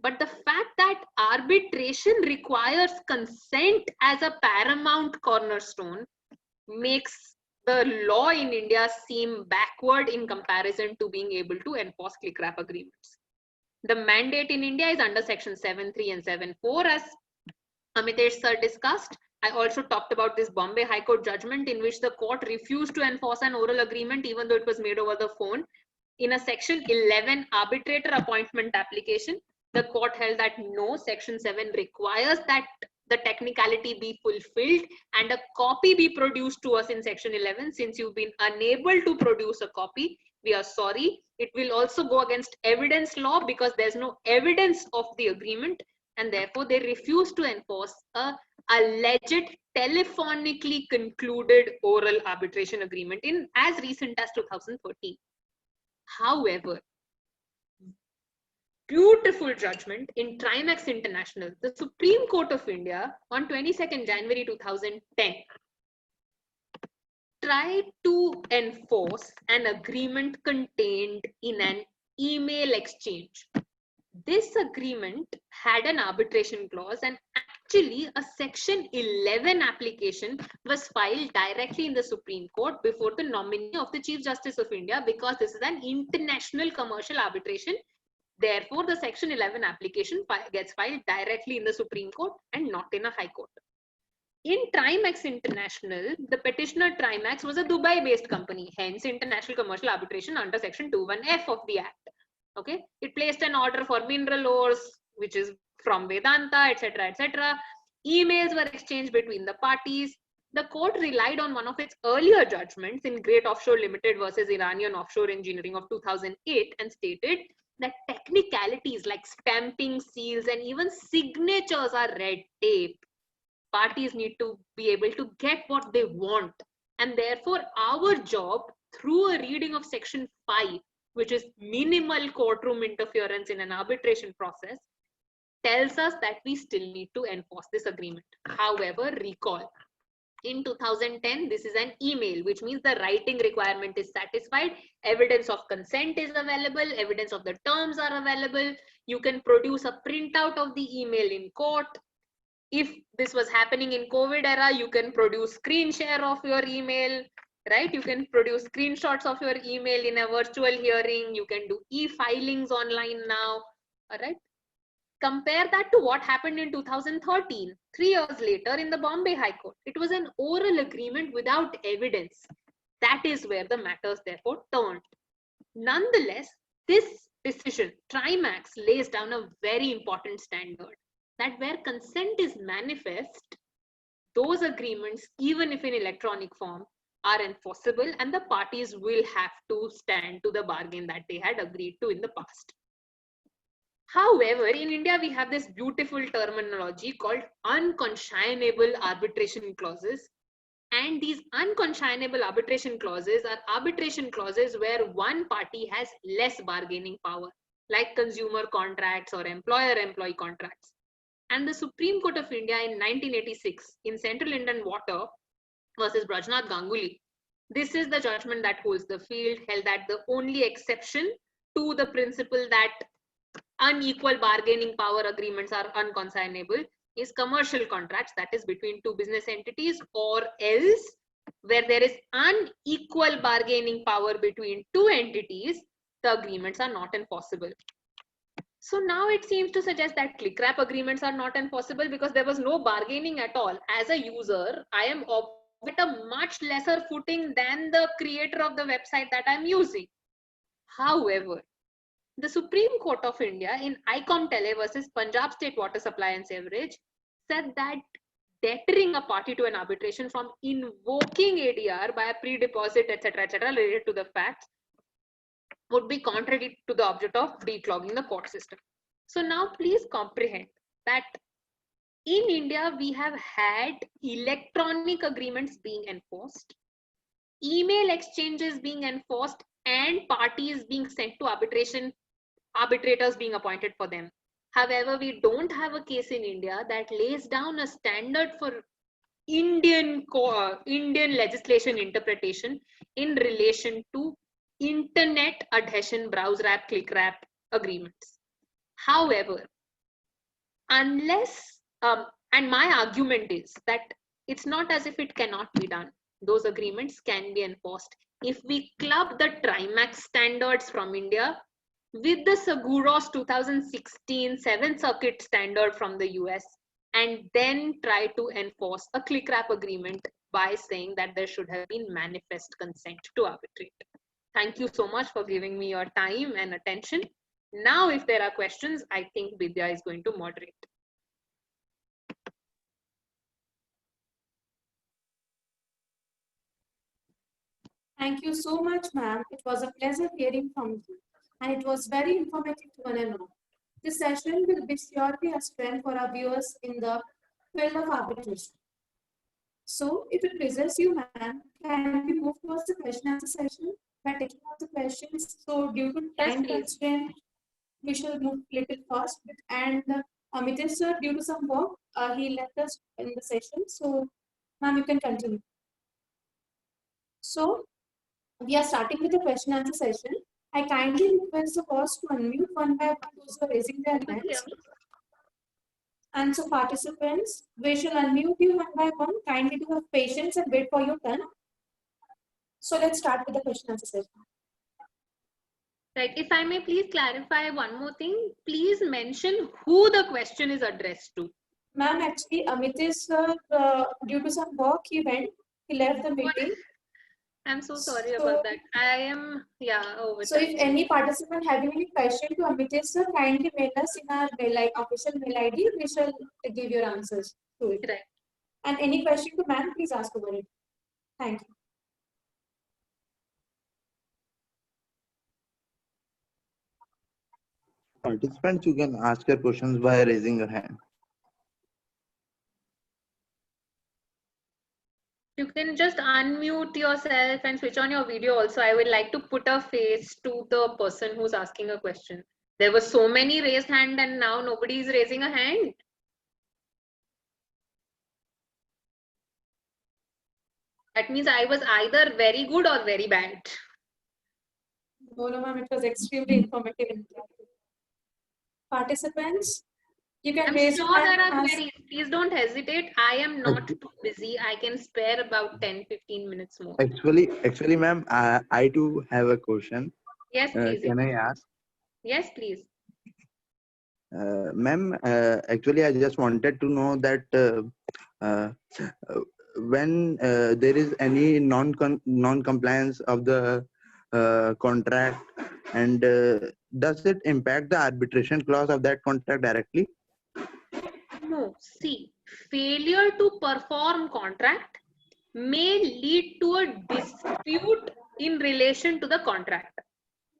But the fact that arbitration requires consent as a paramount cornerstone makes the law in India seem backward in comparison to being able to enforce click wrap agreements. The mandate in India is under section 7.3 and 7.4, as Amitesh sir discussed. I also talked about this Bombay High Court judgment in which the court refused to enforce an oral agreement even though it was made over the phone. In a section 11 arbitrator appointment application, the court held that no, section 7 requires that the technicality be fulfilled and a copy be produced to us in section 11. Since you've been unable to produce a copy, we are sorry. It will also go against evidence law because there's no evidence of the agreement, and therefore they refuse to enforce a alleged telephonically concluded oral arbitration agreement in as recent as 2013. However, beautiful judgment in Trimax International, the Supreme Court of India on 22nd January 2010 tried to enforce an agreement contained in an email exchange. This agreement had an arbitration clause, and actually a section 11 application was filed directly in the Supreme Court before the nominee of the Chief Justice of India, because this is an international commercial arbitration. Therefore, the section 11 application gets filed directly in the Supreme Court and not in a High Court. In Trimax International, the petitioner Trimax was a Dubai-based company, hence international commercial arbitration under section 21F of the Act. Okay, it placed an order for mineral ores, which is from Vedanta, etc., etc. Emails were exchanged between the parties. The court relied on one of its earlier judgments in Great Offshore Limited versus Iranian Offshore Engineering of 2008 and stated that technicalities like stamping seals and even signatures are red tape. Parties need to be able to get what they want. And therefore, our job through a reading of section 5, which is minimal courtroom interference in an arbitration process, tells us that we still need to enforce this agreement. However, recall, in 2010, this is an email, which means the writing requirement is satisfied. Evidence of consent is available. Evidence of the terms are available. You can produce a printout of the email in court. If this was happening in COVID era, you can produce screen share of your email, right? You can produce screenshots of your email in a virtual hearing. You can do e-filings online now, all right? Compare that to what happened in 2013, 3 years later in the Bombay High Court. It was an oral agreement without evidence. That is where the matters therefore turned. Nonetheless, this decision, Trimax, lays down a very important standard that where consent is manifest, those agreements, even if in electronic form, are enforceable and the parties will have to stand to the bargain that they had agreed to in the past. However, in India, we have this beautiful terminology called unconscionable arbitration clauses. And these unconscionable arbitration clauses are arbitration clauses where one party has less bargaining power, like consumer contracts or employer-employee contracts. And the Supreme Court of India in 1986 in Central Indian Water versus Brajnath Ganguly, this is the judgment that holds the field, held that the only exception to the principle that unequal bargaining power agreements are unconscionable is commercial contracts, that is between two business entities, or else where there is unequal bargaining power between two entities, the agreements are not enforceable. So now it seems to suggest that click wrap agreements are not enforceable because there was no bargaining at all. As a user, I am at a much lesser footing than the creator of the website that I'm using. However, the Supreme Court of India in ICOM Tele versus Punjab State Water Supply and Sewerage said that deterring a party to an arbitration from invoking ADR by a pre-deposit, etc., related to the facts would be contrary to the object of declogging the court system. So now please comprehend that in India, we have had electronic agreements being enforced, email exchanges being enforced, and parties being sent to arbitration, arbitrators being appointed for them. However, we don't have a case in India that lays down a standard for Indian legislation interpretation in relation to internet adhesion browse wrap, click wrap agreements. However, unless, and my argument is that it's not as if it cannot be done. Those agreements can be enforced. If we club the Trimax standards from India with the Seguros 2016 7th Circuit standard from the US, and then try to enforce a click wrap agreement by saying that there should have been manifest consent to arbitrate. Thank you so much for giving me your time and attention. Now, if there are questions, I think Vidya is going to moderate. Thank you so much, ma'am. It was a pleasure hearing from you, and it was very informative to learn more. This session will be surely a strength for our viewers in the field of arbitration. So, if it pleases you, ma'am, can we move towards the question and answer session by taking out the questions? So, due to time constraint, we shall move little fast. And Amitesh sir, due to some work, he left us in the session. So, ma'am, you can continue. So, we are starting with the question and answer session. I kindly request the host to unmute one by one those who are raising their hands. And so participants, we shall unmute you one by one. Kindly do have patience and wait for your turn. So let's start with the question and answer session. Right. If I may please clarify one more thing, please mention who the question is addressed to. Ma'am, actually, Amitesh sir, due to some work, he left the meeting. I'm so sorry about that. I am, over. So if any participant having any question to Amitesh sir, kindly mail us in our official mail ID. We shall give your answers to it. Right. And any question to ma'am, please ask over it. Thank you. Participants, you can ask your questions by raising your hand. You can just unmute yourself and switch on your video also. I would like to put a face to the person who's asking a question. There were so many raised hands and now nobody is raising a hand. That means I was either very good or very bad. No, ma'am, it was extremely informative. Participants, you can raise your hand. There are queries. Please don't hesitate. I am not too busy. I can spare about 10-15 minutes more. Actually, ma'am, I too have a question. Yes, please. Can I ask? Yes, please. Ma'am, actually, I just wanted to know that when there is any non-compliance of the contract, and does it impact the arbitration clause of that contract directly? No, see, failure to perform contract may lead to a dispute in relation to the contract.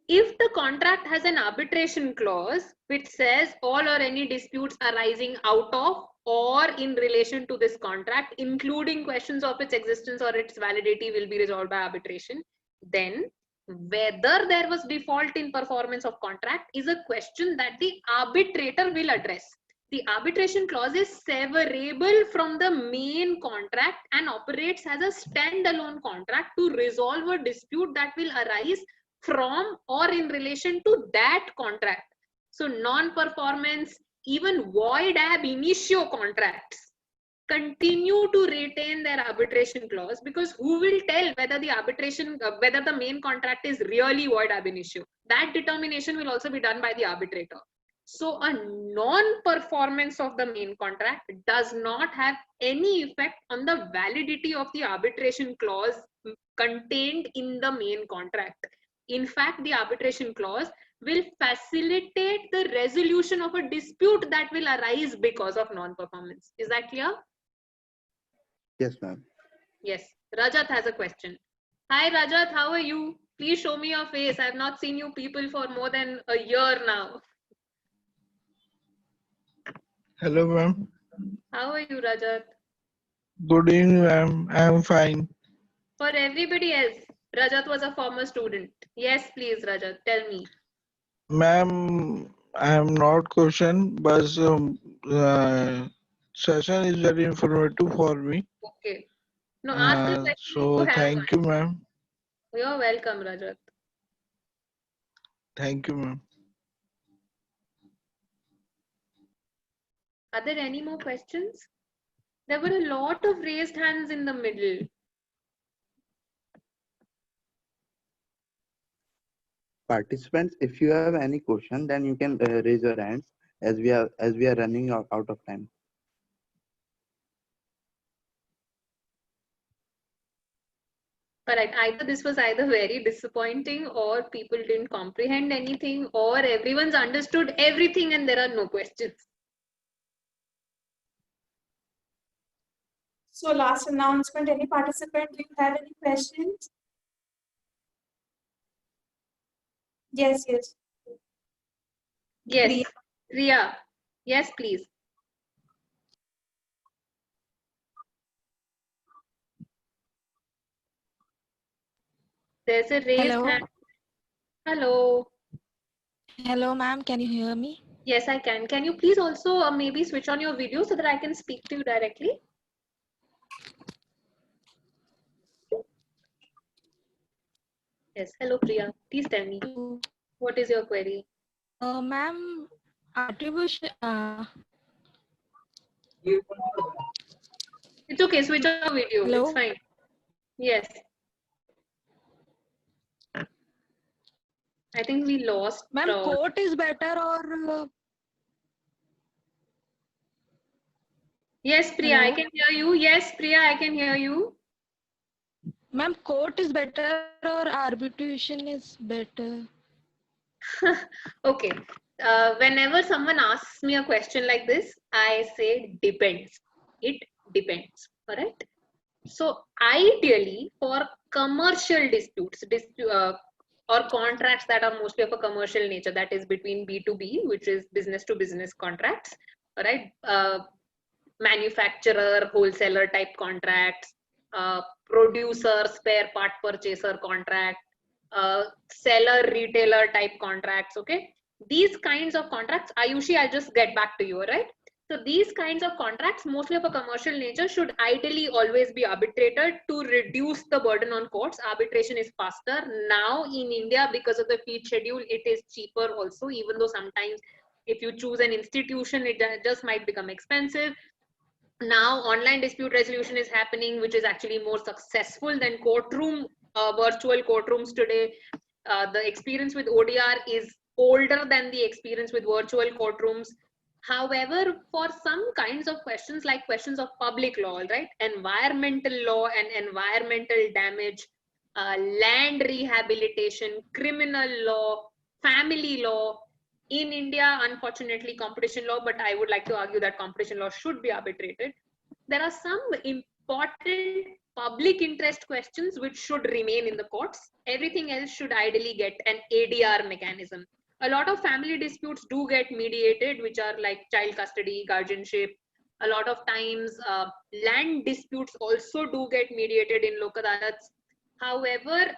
If the contract has an arbitration clause which says all or any disputes arising out of or in relation to this contract, including questions of its existence or its validity, will be resolved by arbitration, then whether there was default in performance of contract is a question that the arbitrator will address. The arbitration clause is severable from the main contract and operates as a standalone contract to resolve a dispute that will arise from or in relation to that contract. So non-performance, even void ab initio contracts continue to retain their arbitration clause, because who will tell whether the arbitration, whether the main contract is really void ab initio? That determination will also be done by the arbitrator. So a non-performance of the main contract does not have any effect on the validity of the arbitration clause contained in the main contract. In fact, the arbitration clause will facilitate the resolution of a dispute that will arise because of non-performance. Is that clear? Yes, ma'am. Yes. Rajat has a question. Hi Rajat, how are you? Please show me your face. I have not seen you people for more than a year now. Hello, ma'am. How are you, Rajat? Good evening, ma'am. I am fine. For everybody else, Rajat was a former student. Yes, please, Rajat, tell me. Ma'am, I am not question, but session is very informative for me. Okay. No, ask the question if you So have one. thank you, ma'am. You're welcome, Rajat. Thank you, ma'am. Are there any more questions? There were a lot of raised hands in the middle. Participants, if you have any question, then you can raise your hands as we are running out of time. Correct. Either this was either very disappointing or people didn't comprehend anything or everyone's understood everything and there are no questions. So last announcement, any participant, do you have any questions? Yes, yes. Yes, Riya. Yes, please. There's a raised Hello. hand. Hello. Hello, ma'am. Can you hear me? Yes, I can. Can you please also maybe switch on your video so that I can speak to you directly? Yes. Hello, Priya. Please tell me. What is your query? Ma'am, attribution. It's okay. Switch on your video. Hello? It's fine. Yes. I think we lost. Ma'am, court is better or Yes, Priya, I Hello? can hear you. Yes, Priya, I can hear you. ma'am, court is better or arbitration is better? Okay. Whenever someone asks me a question like this, I say depends. It depends. Correct. So ideally, for commercial disputes, or contracts that are mostly of a commercial nature, that is between B2B, which is business to business contracts, all right, manufacturer, wholesaler type contracts, producer, spare part purchaser contract, seller, retailer type contracts, okay? These kinds of contracts, Ayushi, I'll just get back to you, all right? So these kinds of contracts, mostly of a commercial nature, should ideally always be arbitrated to reduce the burden on courts. Arbitration is faster. Now in India, because of the fee schedule, it is cheaper also, even though sometimes if you choose an institution, it just might become expensive. Now online dispute resolution is happening, which is actually more successful than courtroom, virtual courtrooms today. The experience with ODR is older than the experience with virtual courtrooms. However, for some kinds of questions like questions of public law, right, environmental law and environmental damage, land rehabilitation, criminal law, family law, in India, unfortunately, competition law, but I would like to argue that competition law should be arbitrated. There are some important public interest questions which should remain in the courts. Everything else should ideally get an ADR mechanism. A lot of family disputes do get mediated, which are like child custody, guardianship. A lot of times, land disputes also do get mediated in Lok Adalats. However,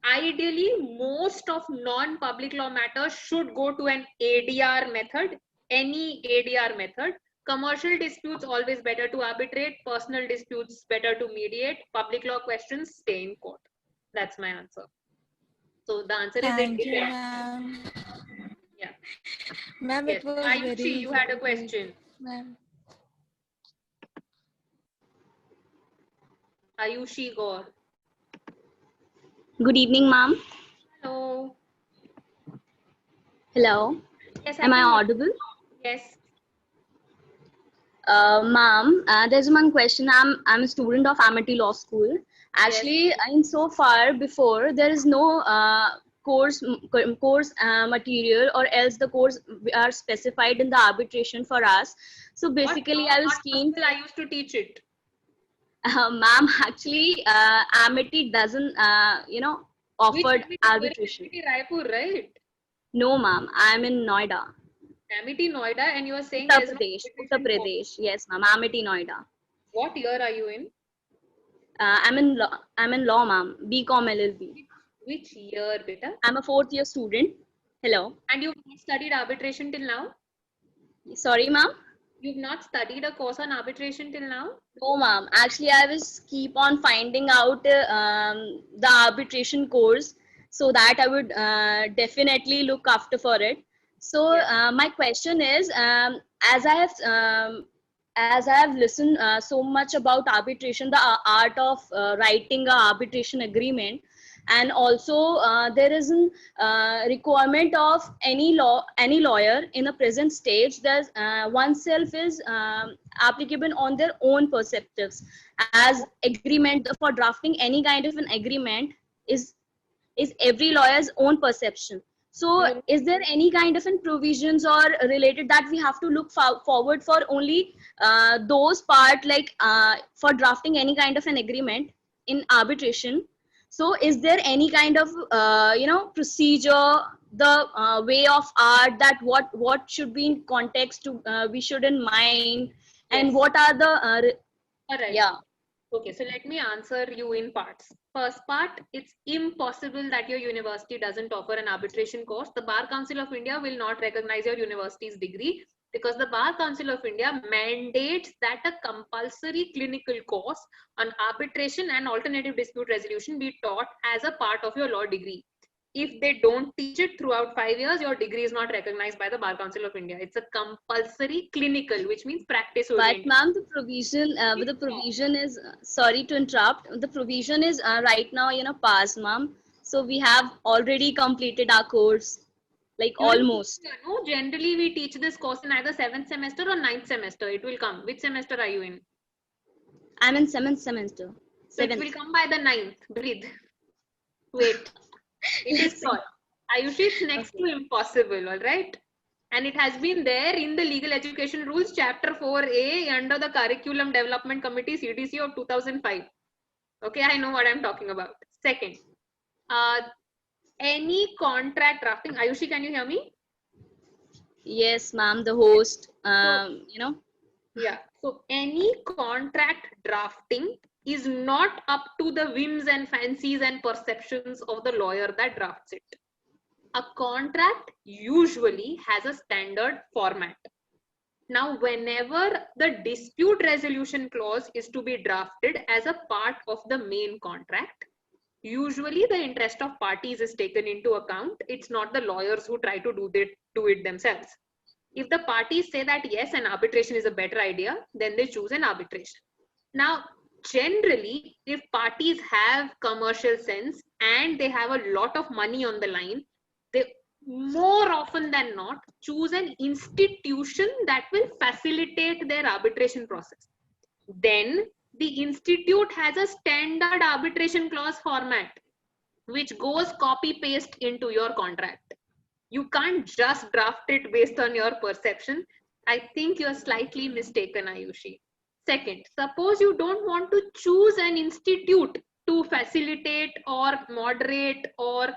ideally, most of non-public law matters should go to an ADR method, any ADR method. Commercial disputes always better to arbitrate, personal disputes better to mediate, public law questions stay in court. That's my answer. So the answer is Thank you, it. ma'am. Yeah. Ma'am, Yes. it was Ayushi, very you had a informative. question. Ma'am. Ayushi Gaur. Good evening, ma'am. Hello. Hello. Yes, Am I can hear you. audible? Yes. Ma'am, there's one question. I'm a student of Amity Law School. Actually, in so far before, there is no course material, or else the course are specified in the arbitration for us. So basically, I was keen to. I used to teach it. Ma'am, actually, Amity doesn't, offered arbitration. Amity Raipur, right? No, ma'am. I'm in Noida. Amity Noida, and you are saying Uttar there's no Pradesh. arbitration Uttar course. Pradesh. Yes, ma'am. Amity Noida. What year are you in? I'm in law, ma'am. BCom LLB. Which year, beta? I'm a 4th year student. Hello. And you've not studied arbitration till now? Sorry, ma'am. You've not studied a course on arbitration till now? No, ma'am. Actually, I was keep on finding out the arbitration course, so that I would definitely look after for it. So my question is, as I have listened so much about arbitration, the art of writing a arbitration agreement, and also there is a requirement of any lawyer in a present stage that oneself is applicable on their own perspectives, as agreement for drafting any kind of an agreement is every lawyer's own perception. So is there any kind of provisions or related that we have to look forward for only those part, like for drafting any kind of an agreement in arbitration? So is there any kind of procedure, the way of art, that what should be in context to we should in mind, and what are the All right. yeah. Okay, so let me answer you in parts. First part, it's impossible that your university doesn't offer an arbitration course. The Bar Council of India will not recognize your university's degree, because the Bar Council of India mandates that a compulsory clinical course on arbitration and alternative dispute resolution be taught as a part of your law degree. If they don't teach it throughout 5 years, your degree is not recognized by the Bar Council of India. It's a compulsory clinical, which means practice oriented. But ma'am, the provision is, sorry to interrupt, the provision is right now, passed, ma'am. So we have already completed our course, like almost. No, generally we teach this course in either 7th semester or 9th semester. It will come. Which semester are you in? I'm in 7th semester. So it will come by the 9th. Breathe. Wait. It is short. Ayushi, it's next to impossible, all right? And it has been there in the Legal Education Rules, Chapter 4A, under the Curriculum Development Committee, CDC of 2005. Okay, I know what I'm talking about. Second, any contract drafting. Ayushi, can you hear me? Yes, ma'am, the host, Yeah, so any contract drafting is not up to the whims and fancies and perceptions of the lawyer that drafts it. A contract usually has a standard format. Now, whenever the dispute resolution clause is to be drafted as a part of the main contract, usually the interest of parties is taken into account. It's not the lawyers who try to do it themselves. If the parties say that yes, an arbitration is a better idea, then they choose an arbitration. Now, generally, if parties have commercial sense and they have a lot of money on the line, they more often than not choose an institution that will facilitate their arbitration process. Then the institute has a standard arbitration clause format, which goes copy paste into your contract. You can't just draft it based on your perception. I think you're slightly mistaken, Ayushi. Second, suppose you don't want to choose an institute to facilitate or moderate or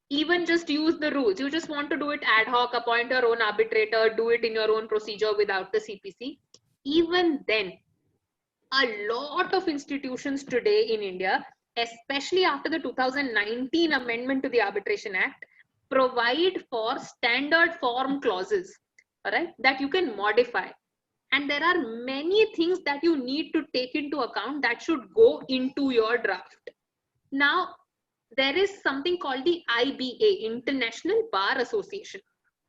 even just use the rules. You just want to do it ad hoc, appoint your own arbitrator, do it in your own procedure without the CPC. Even then, a lot of institutions today in India, especially after the 2019 amendment to the Arbitration Act, provide for standard form clauses, all right, that you can modify. And there are many things that you need to take into account that should go into your draft. Now, there is something called the IBA, International Bar Association.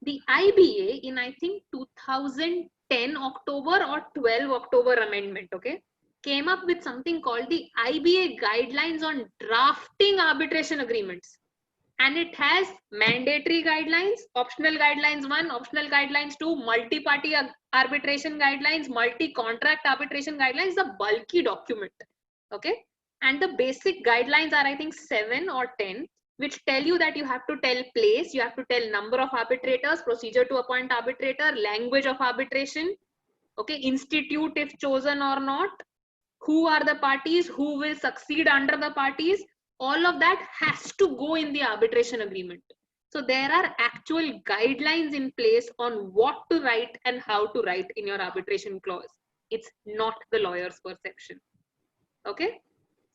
The IBA in, I think, 2010 October or 12 October amendment, okay, came up with something called the IBA guidelines on drafting arbitration agreements. And it has mandatory guidelines, optional guidelines 1, optional guidelines 2, multi-party arbitration guidelines, multi-contract arbitration guidelines, a bulky document, okay? And the basic guidelines are, I think, 7 or 10. which tell you that you have to tell place, you have to tell number of arbitrators, procedure to appoint arbitrator, language of arbitration, okay, institute if chosen or not, who are the parties, who will succeed under the parties, all of that has to go in the arbitration agreement. So there are actual guidelines in place on what to write and how to write in your arbitration clause. It's not the lawyer's perception. Okay?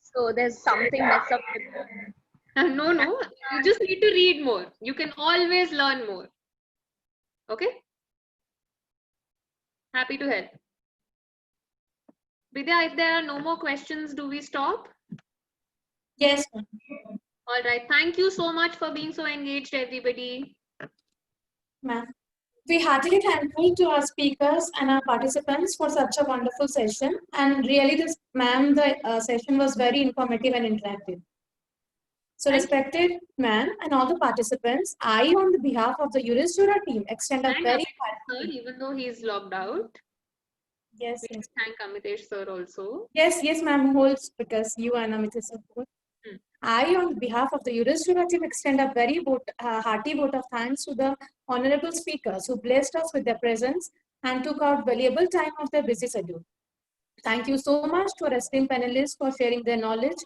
So there's something messed up with No, you just need to read more. You can always learn more. Okay? Happy to help. Vidya, if there are no more questions, do we stop? Yes, ma'am. All right. Thank you so much for being so engaged, everybody. Ma'am. We heartily thankful to our speakers and our participants for such a wonderful session. And really, this, ma'am, the session was very informative and interactive. So, Thank you. respected ma'am and all the participants, I, on the behalf of the Juris Jura team, extend a And very Amitesh sir, even though he's logged out, yes, we yes, thank Amitesh sir also. yes, ma'am, holds because you and Amit is support. I, on behalf of the Juris Jura team, extend a very hearty vote of thanks to the honorable speakers who blessed us with their presence and took out valuable time of their busy schedule. Thank you so much to our esteemed panelists for sharing their knowledge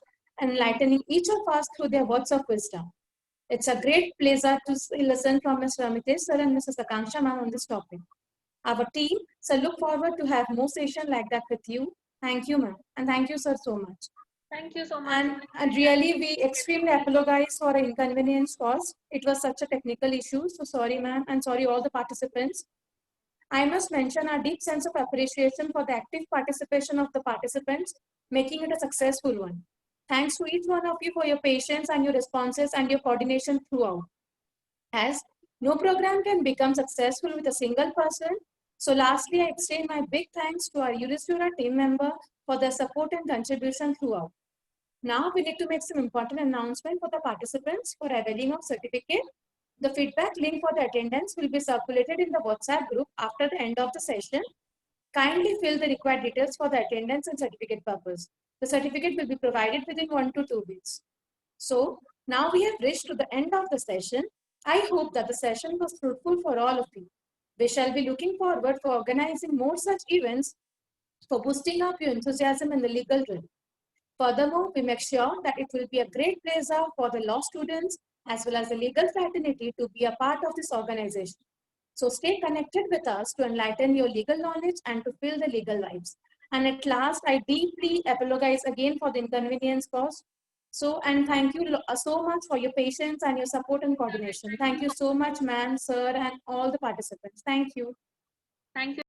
and enlightening each of us through their words of wisdom. It's a great pleasure to listen from Mr. Amitesh sir and Mrs. Akanksha ma'am on this topic. Our team look forward to have more sessions like that with you. Thank you, ma'am, and thank you, sir, so much. Thank you so much. And really, we extremely apologize for our inconvenience caused. It was such a technical issue. So sorry, ma'am, and sorry all the participants. I must mention our deep sense of appreciation for the active participation of the participants, making it a successful one. Thanks to each one of you for your patience and your responses and your coordination throughout. As no program can become successful with a single person. So lastly, I extend my big thanks to our Juris Jura team member for their support and contribution throughout. Now we need to make some important announcement for the participants for availing of certificate. The feedback link for the attendance will be circulated in the WhatsApp group after the end of the session. Kindly fill the required details for the attendance and certificate purpose. The certificate will be provided within 1 to 2 weeks. So now we have reached to the end of the session. I hope that the session was fruitful for all of you. We shall be looking forward for organizing more such events for boosting up your enthusiasm in the legal realm. Furthermore, we make sure that it will be a great pleasure for the law students as well as the legal fraternity to be a part of this organization. So stay connected with us to enlighten your legal knowledge and to feel the legal vibes. And at last, I deeply apologize again for the inconvenience caused. So, and thank you so much for your patience and your support and coordination. Thank you so much, ma'am, sir, and all the participants. Thank you. Thank you.